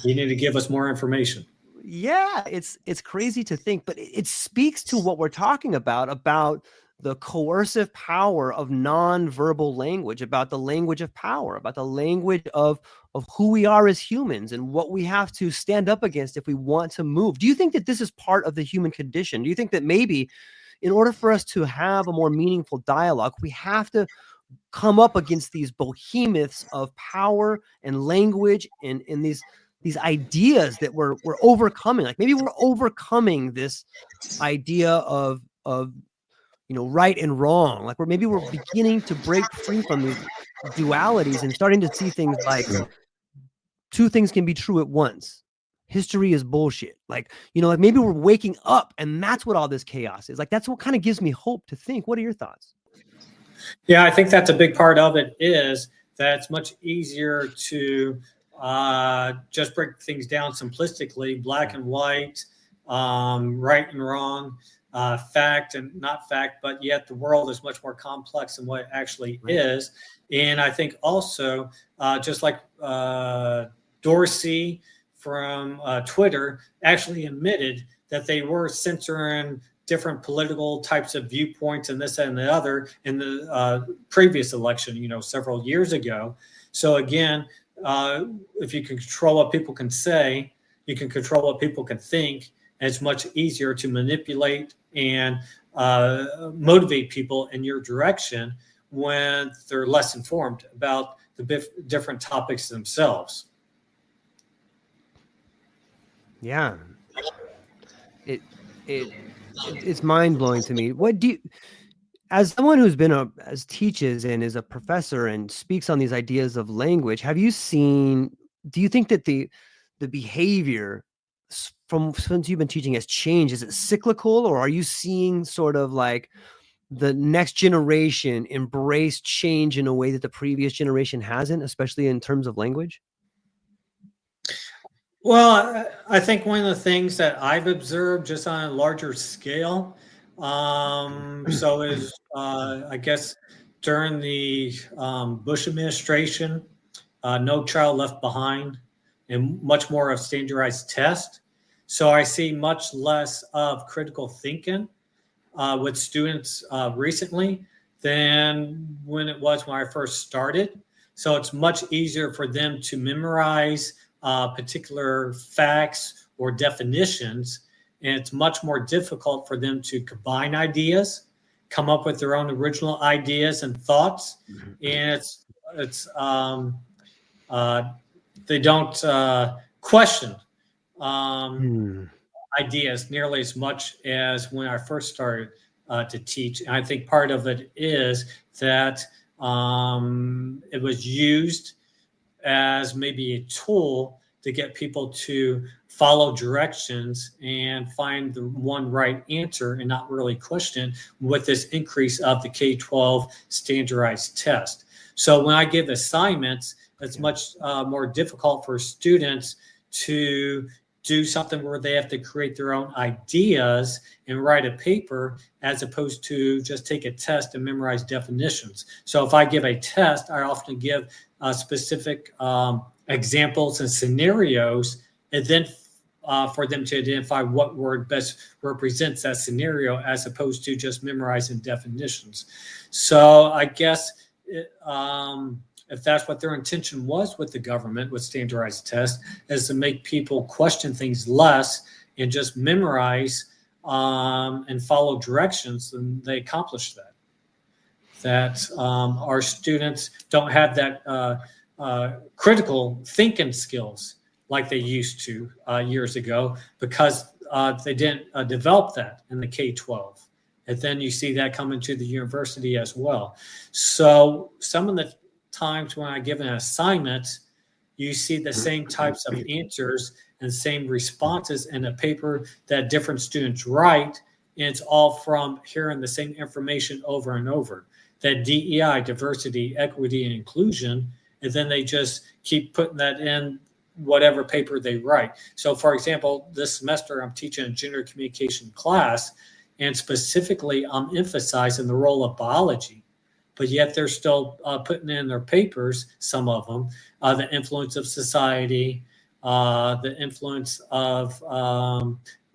you need to give us more information. Yeah, it's crazy to think, but it speaks to what we're talking about the coercive power of nonverbal language, about the language of power, about the language of who we are as humans and what we have to stand up against if we want to move. Do you think that this is part of the human condition? Do you think that maybe in order for us to have a more meaningful dialogue, we have to come up against these behemoths of power and language and these ideas that we're overcoming? Like maybe we're overcoming this idea of right and wrong. Like we're beginning to break free from these dualities and starting to see things like two things can be true at once. History is bullshit. Like maybe we're waking up and that's what all this chaos is. Like that's what kind of gives me hope to think. What are your thoughts? Yeah, I think that's a big part of it, is that it's much easier to just break things down simplistically, black and white, right and wrong, fact and not fact, but yet the world is much more complex than what it actually is. And I think also, just like Dorsey from Twitter actually admitted that they were censoring different political types of viewpoints and this and the other in the previous election, several years ago. So again, if you can control what people can say, you can control what people can think. And it's much easier to manipulate and motivate people in your direction when they're less informed about the different topics themselves. Yeah. It's mind-blowing to me. What do you, as someone who's been as teaches and is a professor and speaks on these ideas of language, do you think that the behavior from since you've been teaching has changed? Is it cyclical, or are you seeing sort of like the next generation embrace change in a way that the previous generation hasn't, especially in terms of language? Well, I think one of the things that I've observed just on a larger scale, is I guess during the Bush administration, No Child Left Behind, and much more of standardized test. So I see much less of critical thinking with students recently than when it was when I first started. So it's much easier for them to memorize particular facts or definitions, and it's much more difficult for them to combine ideas, come up with their own original ideas and thoughts. And they don't question ideas nearly as much as when I first started to teach. And I think part of it is that it was used as maybe a tool to get people to follow directions and find the one right answer and not really question with this increase of the K-12 standardized test. So when I give assignments, it's much more difficult for students to do something where they have to create their own ideas and write a paper, as opposed to just take a test and memorize definitions. So if I give a test, I often give specific examples and scenarios, and then for them to identify what word best represents that scenario, as opposed to just memorizing definitions. So I guess if that's what their intention was with the government, with standardized tests, is to make people question things less and just memorize and follow directions, then they accomplish that. That our students don't have that critical thinking skills like they used to years ago, because they didn't develop that in the K-12. And then you see that coming to the university as well. So some of the times when I give an assignment, you see the same types of answers and same responses in a paper that different students write, and it's all from hearing the same information over and over. That DEI, diversity, equity, and inclusion, and then they just keep putting that in whatever paper they write. So for example, this semester I'm teaching a gender communication class, and specifically I'm emphasizing the role of biology, but yet they're still putting in their papers, some of them, the influence of society, the influence of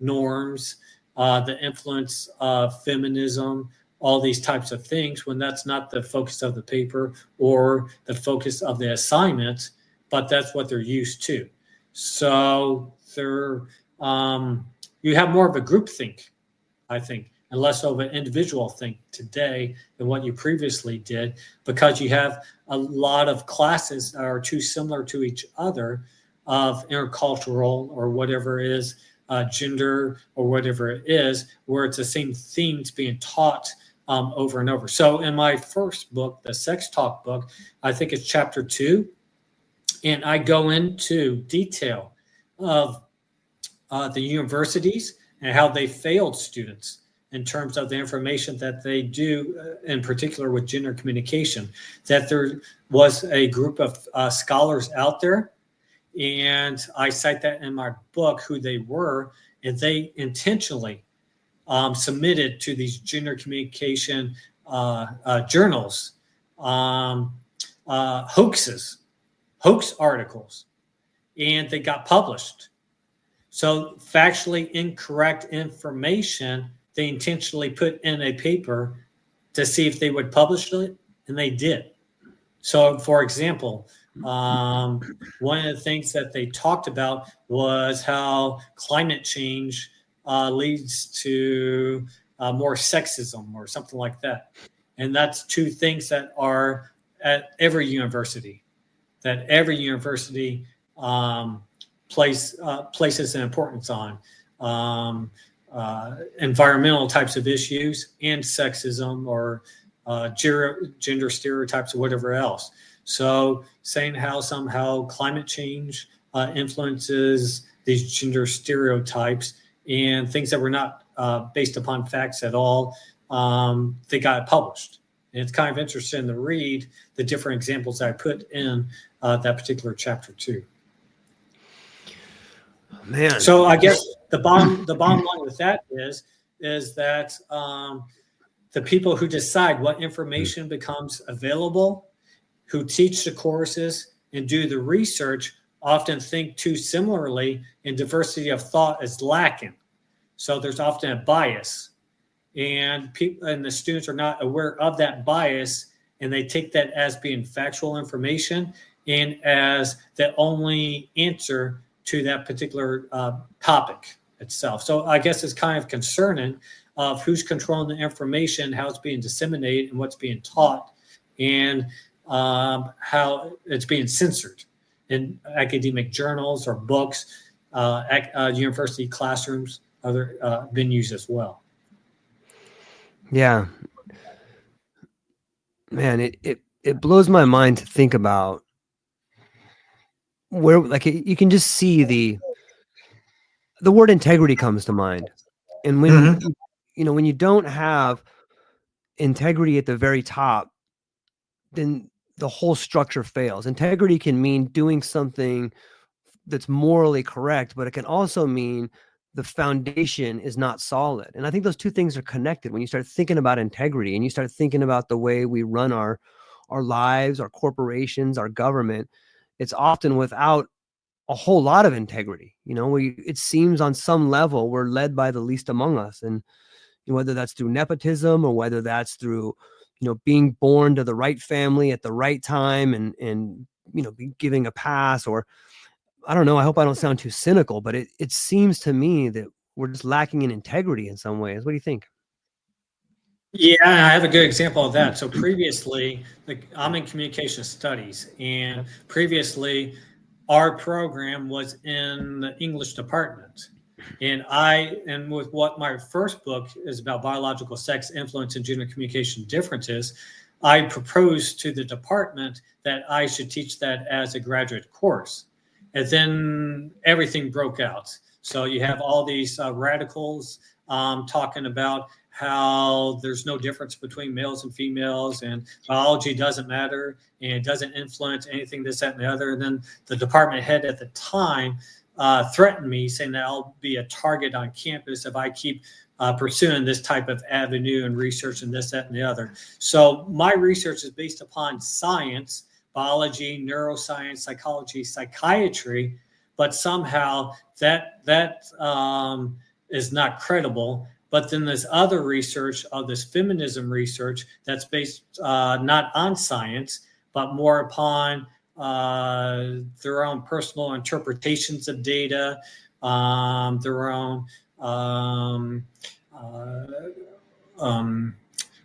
norms, the influence of feminism, all these types of things when that's not the focus of the paper or the focus of the assignment, but that's what they're used to. So you have more of a group think, I think, and less of an individual think today than what you previously did, because you have a lot of classes that are too similar to each other of intercultural or whatever it is, gender or whatever it is, where it's the same themes being taught over and over. So in my first book, the Sex Talk book, I think it's chapter 2, and I go into detail of the universities and how they failed students in terms of the information that they do, in particular with gender communication, that there was a group of scholars out there, and I cite that in my book, who they were, and they intentionally submitted to these gender communication journals hoax articles, and they got published. So factually incorrect information, they intentionally put in a paper to see if they would publish it, and they did. So, for example, one of the things that they talked about was how climate change leads to more sexism or something like that. And that's two things that are at every university, that every university places an importance on. Environmental types of issues and sexism or gender stereotypes or whatever else. So saying how somehow climate change influences these gender stereotypes and things that were not based upon facts at all, they got published. And it's kind of interesting to read the different examples I put in that particular chapter 2. Man. So I guess the bottom line with that is that the people who decide what information becomes available, who teach the courses and do the research, often think too similarly, and diversity of thought is lacking. So there's often a bias, and the students are not aware of that bias, and they take that as being factual information and as the only answer to that particular topic itself. So I guess it's kind of concerning of who's controlling the information, how it's being disseminated, and what's being taught, and how it's being censored in academic journals or books, university classrooms, other venues as well. Yeah. Man, it blows my mind to think about where, like, you can just see the word integrity comes to mind. And when when you don't have integrity at the very top, then the whole structure fails. Integrity can mean doing something that's morally correct, but it can also mean the foundation is not solid. And I think those two things are connected. When you start thinking about integrity and you start thinking about the way we run our lives, our corporations, our government, it's often without a whole lot of integrity. It seems on some level we're led by the least among us. And whether that's through nepotism or whether that's through, being born to the right family at the right time and giving a pass, or I don't know, I hope I don't sound too cynical, but it seems to me that we're just lacking in integrity in some ways. What do you think? Yeah, I have a good example of that. So previously, I'm in communication studies, and previously our program was in the English department. And with what my first book is about, biological sex, influence, and gender communication differences, I proposed to the department that I should teach that as a graduate course. And then everything broke out. So you have all these radicals talking about how there's no difference between males and females, and biology doesn't matter, and it doesn't influence anything, this, that, and the other. And then the department head at the time threatened me, saying that I'll be a target on campus if I keep pursuing this type of avenue and research and this, that, and the other. So my research is based upon science, biology, neuroscience, psychology, psychiatry, but somehow that is not credible. But then there's other research of this feminism research that's based not on science, but more upon their own personal interpretations of data, their own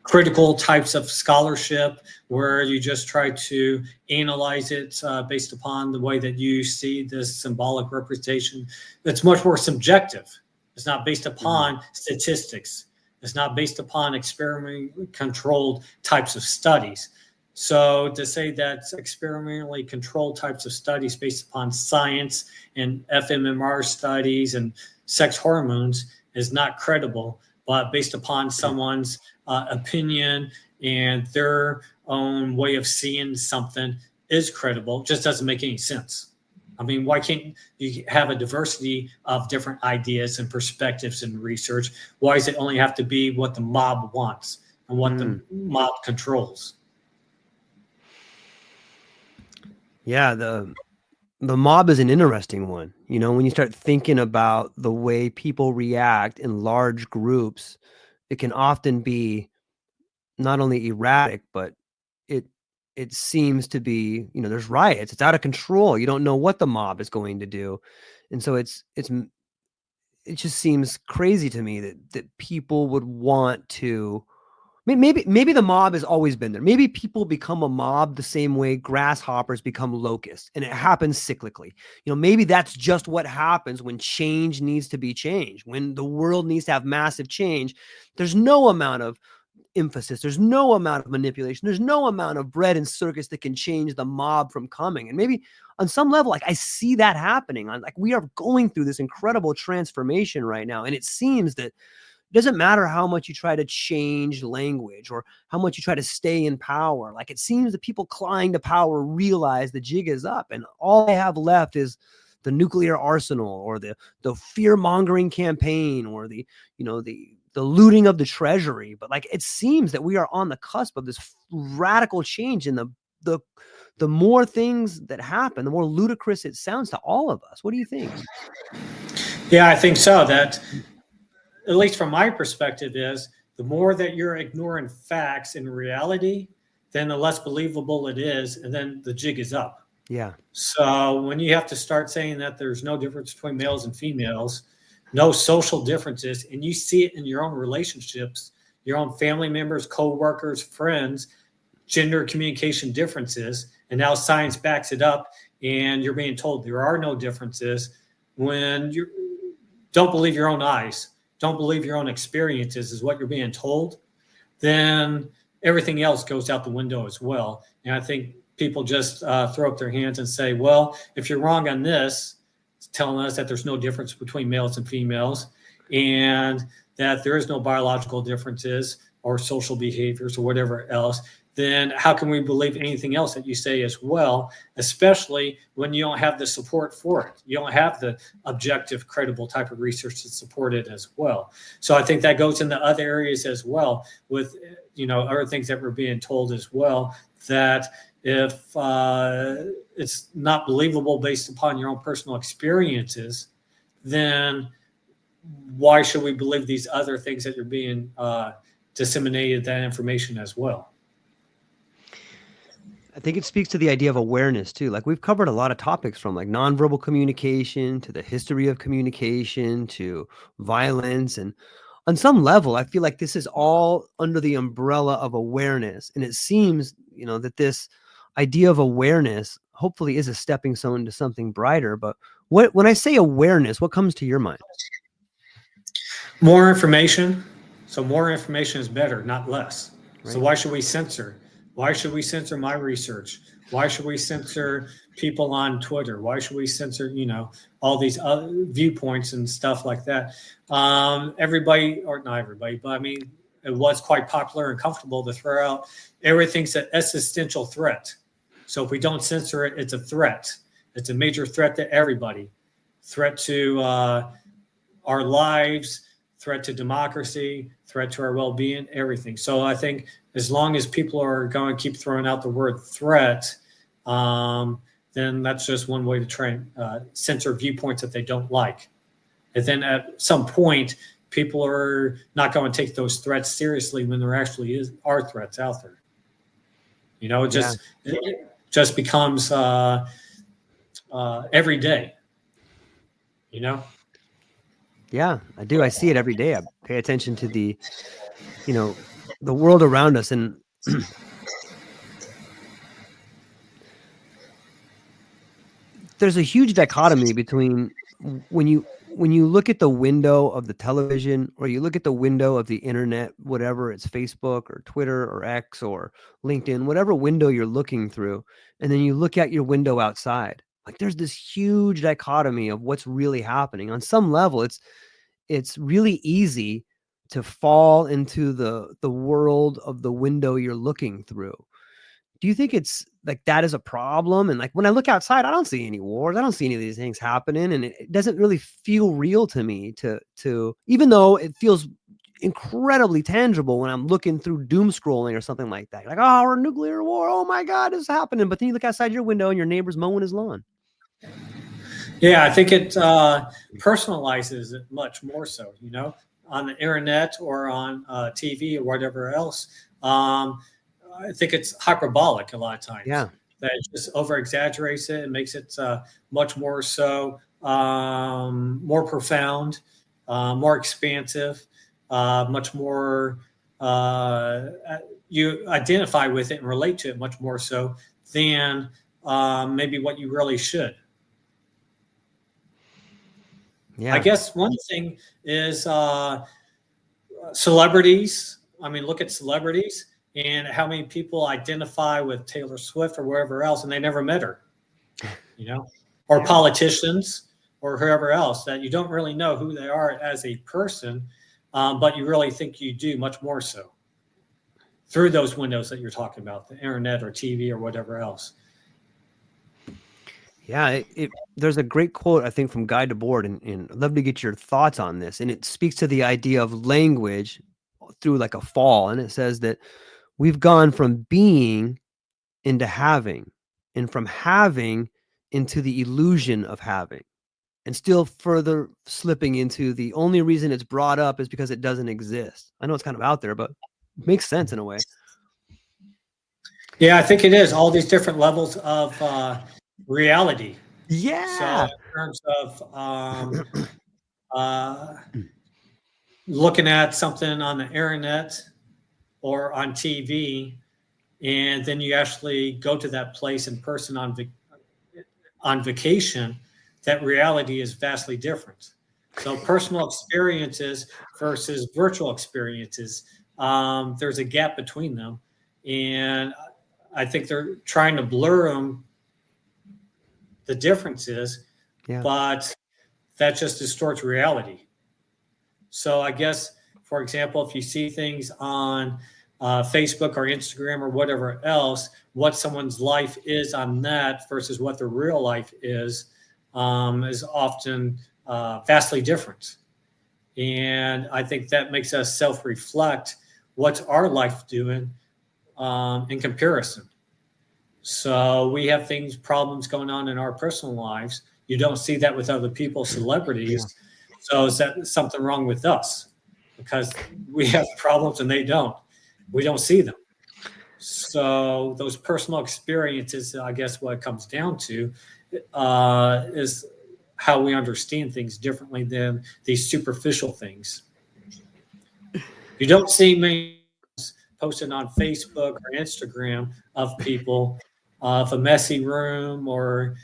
critical types of scholarship, where you just try to analyze it based upon the way that you see this symbolic representation. It's much more subjective. It's not based upon statistics. It's not based upon experimentally controlled types of studies. So to say that experimentally controlled types of studies based upon science and fMMR studies and sex hormones is not credible, but based upon someone's opinion and their own way of seeing something is credible, just doesn't make any sense. I mean, why can't you have a diversity of different ideas and perspectives in research? Why does it only have to be what the mob wants and what the mob controls? Yeah, the mob is an interesting one. You know, when you start thinking about the way people react in large groups, it can often be not only erratic, but it seems to be, you know, there's riots. It's out of control. You don't know what the mob is going to do. And so it just seems crazy to me that people would want to. Maybe the mob has always been there. Maybe people become a mob the same way grasshoppers become locusts, and it happens cyclically. You know, maybe that's just what happens when change needs to be changed. When the world needs to have massive change, there's no amount of emphasis, there's no amount of manipulation, there's no amount of bread and circus that can change the mob from coming. And maybe on some level, like, I see that happening. Like, we are going through this incredible transformation right now, and it seems that it doesn't matter how much you try to change language or how much you try to stay in power. Like, it seems that people clawing to power realize the jig is up, and all they have left is the nuclear arsenal, or the fear-mongering campaign, or the looting of the treasury. But like, it seems that we are on the cusp of this radical change, and the more things that happen, the more ludicrous it sounds to all of us. What do you think? Yeah, I think so. That, at least from my perspective, is the more that you're ignoring facts in reality, then the less believable it is, and then the jig is up. Yeah. So when you have to start saying that there's no difference between males and females, no social differences, and you see it in your own relationships, your own family members, co-workers, friends, gender communication differences, and now science backs it up, and you're being told there are no differences. When you don't believe your own eyes, don't believe your own experiences is what you're being told, then everything else goes out the window as well. And I think people just throw up their hands and say, well, if you're wrong on this, it's telling us that there's no difference between males and females, and that there is no biological differences or social behaviors or whatever else, then how can we believe anything else that you say as well, especially when you don't have the support for it? You don't have the objective, credible type of research to support it as well. So I think that goes into other areas as well, with, you know, other things that we're being told as well, that if it's not believable based upon your own personal experiences, then why should we believe these other things that you're being disseminated that information as well? I think it speaks to the idea of awareness too. Like, we've covered a lot of topics, from like nonverbal communication to the history of communication to violence. And on some level, I feel like this is all under the umbrella of awareness. And it seems, you know, that this idea of awareness hopefully is a stepping stone to something brighter. But when I say awareness, what comes to your mind? More information. So more information is better, not less. Right. So why should we censor? Why should we censor my research? Why should we censor people on Twitter? Why should we censor, you know, all these other viewpoints and stuff like that? Everybody, or not everybody, but I mean, it was quite popular and comfortable to throw out everything's an existential threat. So if we don't censor it, it's a threat. It's a major threat to everybody. Threat to our lives, threat to democracy, threat to our well-being, everything. So I think as long as people are going to keep throwing out the word threat, then that's just one way to try and censor viewpoints that they don't like. And then at some point, people are not going to take those threats seriously when there actually are threats out there. You know, it just becomes every day. You know. Yeah, I do. I see it every day. I pay attention to the world around us, and there's a huge dichotomy between when you look at the window of the television, or you look at the window of the internet, whatever it's Facebook or Twitter or X or LinkedIn, whatever window you're looking through, and then you look at your window outside. Like, there's this huge dichotomy of what's really happening. On some level, it's really easy to fall into the world of the window you're looking through. Do you think it's like that is a problem? And like, when I look outside, I don't see any wars. I don't see any of these things happening. And it doesn't really feel real to me to even though it feels incredibly tangible when I'm looking through doom scrolling or something like that. Like, oh, we're nuclear war. Oh my God, this is happening. But then you look outside your window and your neighbor's mowing his lawn. Yeah, I think it personalizes it much more so, you know, on the internet or on TV or whatever else. I think it's hyperbolic a lot of times. Yeah. That it just over exaggerates it and makes it much more so, more profound, more expansive, much more, you identify with it and relate to it much more so than maybe what you really should. Yeah. I guess one thing is celebrities. I mean, look at celebrities and how many people identify with Taylor Swift or wherever else, and they never met her, you know, or Yeah. politicians or whoever else that you don't really know who they are as a person, but you really think you do much more so through those windows that you're talking about, the internet or TV or whatever else. Yeah, there's a great quote, I think, from Guy Debord, and I'd love to get your thoughts on this. And it speaks to the idea of language through like a fall. And it says that we've gone from being into having, and from having into the illusion of having, and still further slipping into the only reason it's brought up is because it doesn't exist. I know it's kind of out there, but it makes sense in a way. Yeah, I think it is all these different levels of reality. Yeah. So in terms of looking at something on the internet or on TV, and then you actually go to that place in person on vacation, that reality is vastly different. So personal experiences versus virtual experiences, there's a gap between them. And I think they're trying to blur them, the differences, but that just distorts reality. So I guess, for example, if you see things on Facebook or Instagram or whatever else, what someone's life is on that versus what their real life is often vastly different. And I think that makes us self-reflect. What's our life doing in comparison? So we have problems going on in our personal lives. You don't see that with other people, celebrities. Yeah. So is that something wrong with us? Because we have problems and they don't. We don't see them. So those personal experiences, I guess what it comes down to is how we understand things differently than these superficial things. You don't see many posted on Facebook or Instagram of people of a messy room or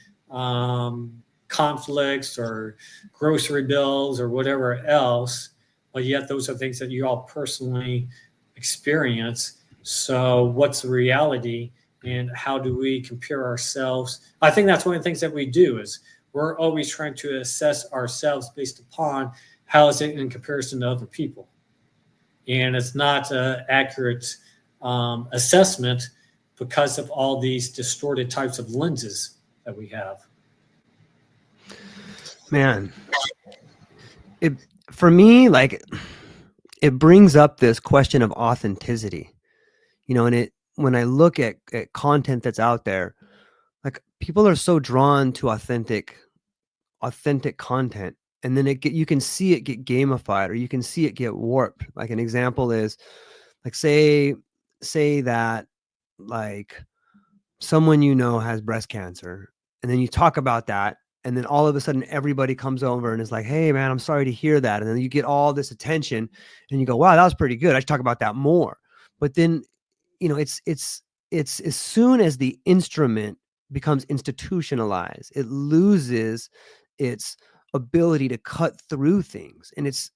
conflicts or grocery bills or whatever else, but yet those are things that you all personally experience. So what's the reality and how do we compare ourselves? I think that's one of the things that we do is we're always trying to assess ourselves based upon how is it in comparison to other people. And it's not an accurate assessment because of all these distorted types of lenses that we have. Man, for me, like, it brings up this question of authenticity, you know, and when I look at content that's out there, like, people are so drawn to authentic content, and then you can see it get gamified, or you can see it get warped. Like an example is, like, say that, like, someone has breast cancer, and then you talk about that, and then all of a sudden everybody comes over and is like, hey man, I'm sorry to hear that. And then you get all this attention and you go, wow, that was pretty good, I should talk about that more. But then, it's as soon as the instrument becomes institutionalized, it loses its ability to cut through things. And it's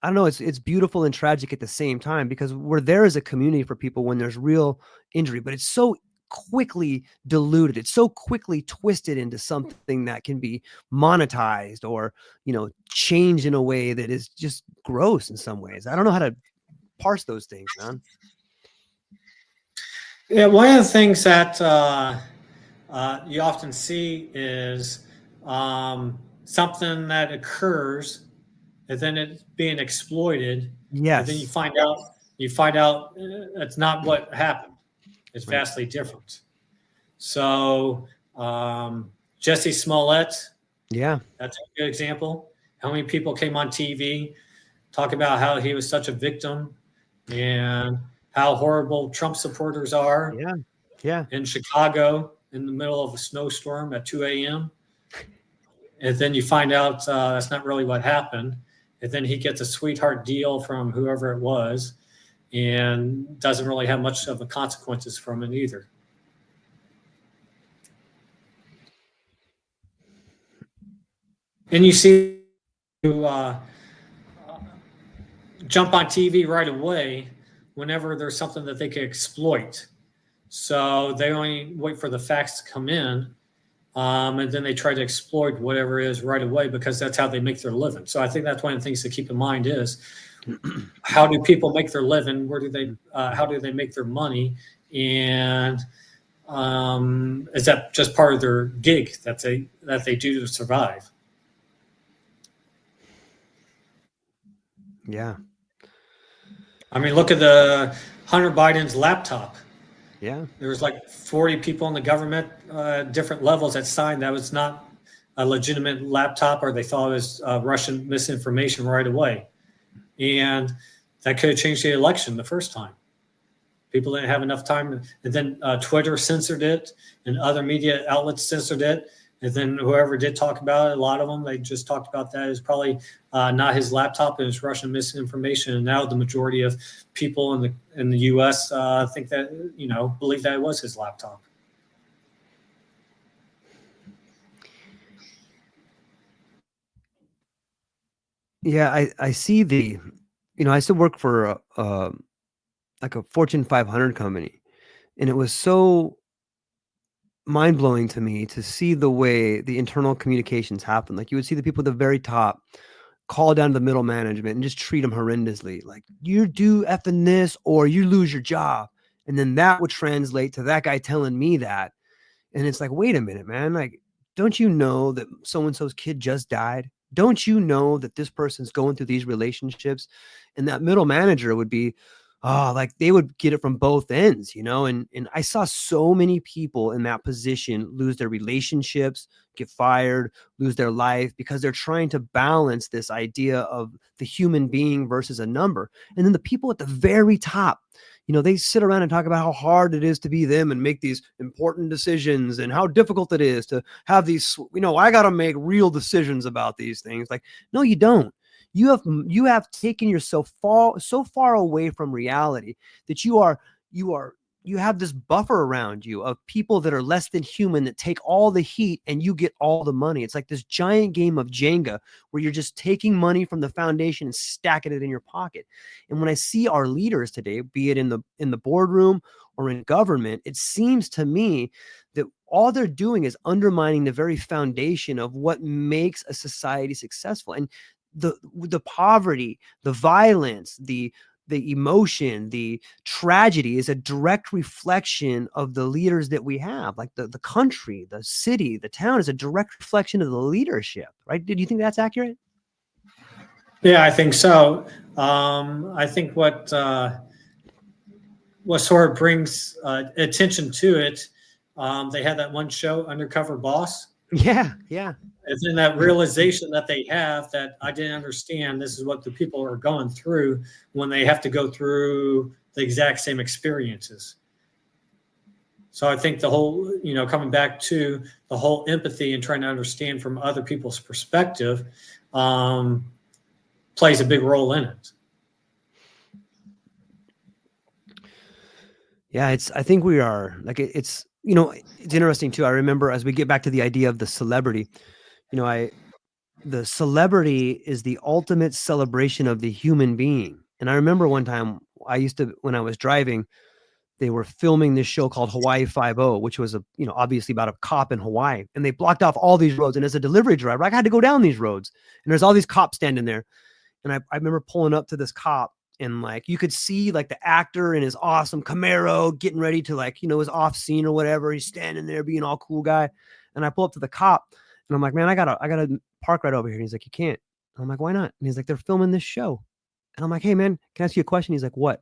I don't know, it's beautiful and tragic at the same time, because we're there as a community for people when there's real injury, but it's so quickly diluted. It's so quickly twisted into something that can be monetized or, changed in a way that is just gross in some ways. I don't know how to parse those things, man. Yeah, one of the things that you often see is something that occurs, and then it's being exploited. Yes. And then you find out it's not what happened. It's Right. vastly different. So Jesse Smollett, Yeah. that's a good example. How many people came on TV talk about how he was such a victim and how horrible Trump supporters are Yeah. Yeah. in Chicago in the middle of a snowstorm at 2 a.m. And then you find out that's not really what happened. And then he gets a sweetheart deal from whoever it was and doesn't really have much of the consequences from it either. And you see jump on TV right away whenever there's something that they can exploit. So they only wait for the facts to come in, and then they try to exploit whatever it is right away, because that's how they make their living. So I think that's one of the things to keep in mind is how do people make their living? How do they make their money? And is that just part of their gig that they do to survive? Yeah. I mean, look at the Hunter Biden's laptop. Yeah. There was like 40 people in the government, different levels, that signed that was not a legitimate laptop, or they thought it was Russian misinformation right away. And that could have changed the election the first time. People didn't have enough time. And then Twitter censored it, and other media outlets censored it. And then whoever did talk about it, a lot of them, they just talked about that as probably not his laptop, and it's Russian misinformation. And now the majority of people in the U.S. Think that, believe that it was his laptop. Yeah, I see I still work for like a Fortune 500 company, and it was so mind-blowing to me to see the way the internal communications happen. Like, you would see the people at the very top call down to the middle management and just treat them horrendously. Like, you do effing this or you lose your job. And then that would translate to that guy telling me that. And it's like, wait a minute, man. Like, don't you know that so-and-so's kid just died? Don't you know that this person's going through these relationships? And that middle manager would be, like, they would get it from both ends, and I saw so many people in that position lose their relationships, get fired, lose their life, because they're trying to balance this idea of the human being versus a number. And then the people at the very top, they sit around and talk about how hard it is to be them and make these important decisions, and how difficult it is to have these, I got to make real decisions about these things. Like, no, you don't. You have taken yourself so far away from reality that you have this buffer around you of people that are less than human, that take all the heat and you get all the money. It's like this giant game of Jenga where you're just taking money from the foundation and stacking it in your pocket. And when I see our leaders today, be it in the boardroom or in government, it seems to me that all they're doing is undermining the very foundation of what makes a society successful. And the poverty, the violence, the emotion, the tragedy is a direct reflection of the leaders that we have. Like the country, the city, the town is a direct reflection of the leadership, right? Did you think that's accurate? Yeah, I think so. I think what sort of brings attention to it, they had that one show, Undercover Boss. Yeah. It's in that realization that they have that I didn't understand. This is what the people are going through when they have to go through the exact same experiences. So I think the whole, coming back to the whole empathy and trying to understand from other people's perspective plays a big role in it. Yeah, I think we are like, it's interesting too. I remember as we get back to the idea of the celebrity, the celebrity is the ultimate celebration of the human being. And I remember one time when I was driving, they were filming this show called Hawaii Five-0, which was obviously about a cop in Hawaii, and they blocked off all these roads. And as a delivery driver, I had to go down these roads, and there's all these cops standing there. And I remember pulling up to this cop, and like you could see like the actor in his awesome Camaro getting ready to his off scene or whatever. He's standing there being all cool guy. And I pull up to the cop, and I'm like, man, I gotta park right over here. And he's like, you can't. And I'm like, why not? And he's like, they're filming this show. And I'm like, hey man, can I ask you a question? He's like, what?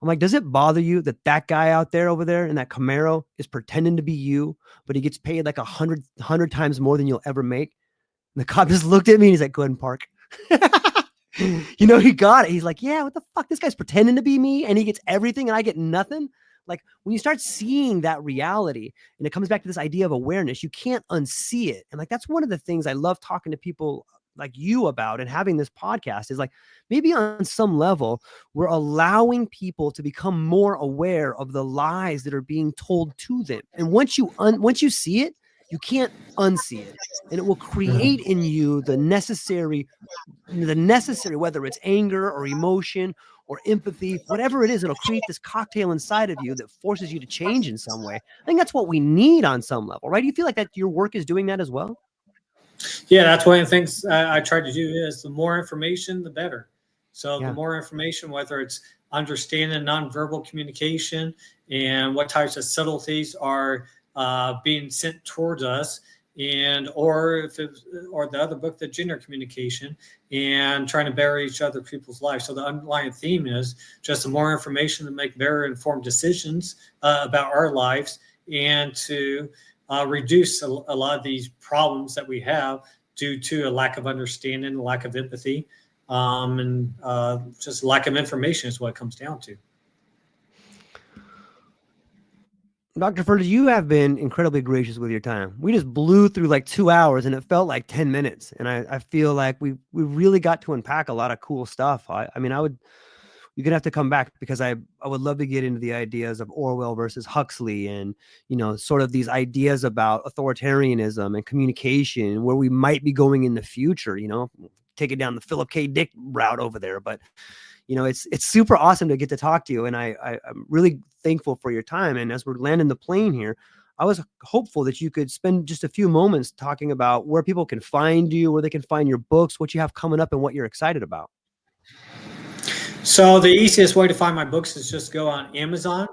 I'm like, does it bother you that guy out there over there in that Camaro is pretending to be you, but he gets paid like 100 times more than you'll ever make? And the cop just looked at me and he's like, go ahead and park. He got it. He's like, yeah, what the fuck? This guy's pretending to be me and he gets everything and I get nothing. Like when you start seeing that reality, and it comes back to this idea of awareness, you can't unsee it. And like, that's one of the things I love talking to people like you about and having this podcast is like, maybe on some level, we're allowing people to become more aware of the lies that are being told to them. And once you see it, you can't unsee it. And it will create in you the necessary, whether it's anger or emotion or empathy, whatever it is, it'll create this cocktail inside of you that forces you to change in some way. I think that's what we need on some level, right? Do you feel like that your work is doing that as well? Yeah, that's one of the things I try to do is the more information, the better. So the more information, whether it's understanding nonverbal communication and what types of subtleties are being sent towards us, or the other book, the gender communication, and trying to better each other people's lives. So the underlying theme is just the more information to make better informed decisions about our lives and to reduce a lot of these problems that we have due to a lack of understanding, a lack of empathy, and just lack of information is what it comes down to. Dr. Furlich, you have been incredibly gracious with your time. We just blew through like 2 hours and it felt like 10 minutes. And I feel like we really got to unpack a lot of cool stuff. You're going to have to come back because I would love to get into the ideas of Orwell versus Huxley and, sort of these ideas about authoritarianism and communication, where we might be going in the future, take it down the Philip K. Dick route over there. But, it's super awesome to get to talk to you. And I'm really thankful for your time. And as we're landing the plane here, I was hopeful that you could spend just a few moments talking about where people can find you, where they can find your books, what you have coming up, and what you're excited about. So the easiest way to find my books is just go on Amazon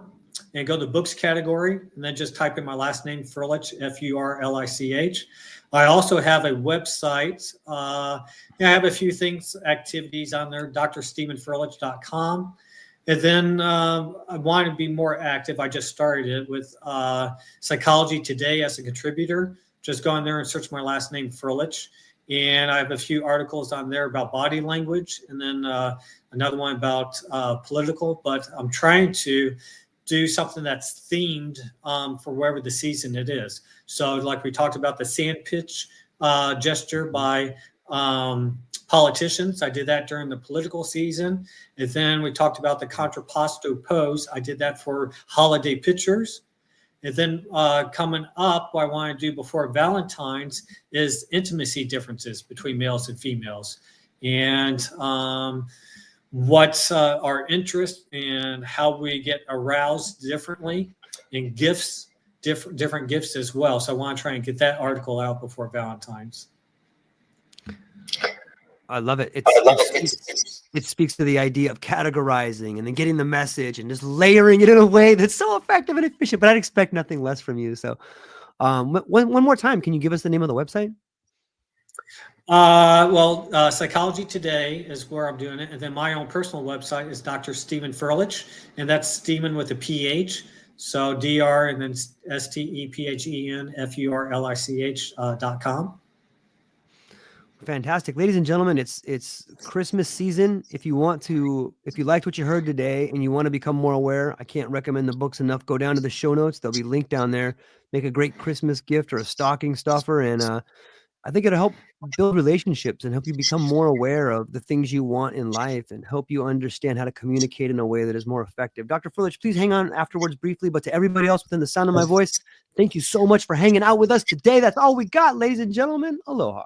and go to the books category and then just type in my last name, Furlich, Furlich. I also have a website. I have a few things, activities on there, drstephenfurlich.com. And then I want to be more active. I just started it with Psychology Today as a contributor. Just go in there and search my last name, Furlich. And I have a few articles on there about body language, and then another one about political. But I'm trying to do something that's themed for wherever the season it is. So like we talked about the sand pitch gesture by politicians. I did that during the political season. And then we talked about the contrapposto pose. I did that for holiday pictures. And then coming up, what I want to do before Valentine's is intimacy differences between males and females, and what's our interest and how we get aroused differently, and gifts, different gifts as well. So I want to try and get that article out before Valentine's. I love it. It speaks to the idea of categorizing and then getting the message and just layering it in a way that's so effective and efficient. But I'd expect nothing less from you. So one more time, can you give us the name of the website? Psychology Today is where I'm doing it. And then my own personal website is Dr. Stephen Furlich, and that's Stephen with a PH. So Dr. and then StephenFurlich.com. Fantastic. Ladies and gentlemen, it's Christmas season. If you liked what you heard today and you want to become more aware, I can't recommend the books enough. Go down to the show notes. They'll be linked down there. Make a great Christmas gift or a stocking stuffer. And I think it'll help build relationships and help you become more aware of the things you want in life and help you understand how to communicate in a way that is more effective. Dr. Furlich, please hang on afterwards briefly, but to everybody else within the sound of my voice, thank you so much for hanging out with us today. That's all we got, ladies and gentlemen. Aloha.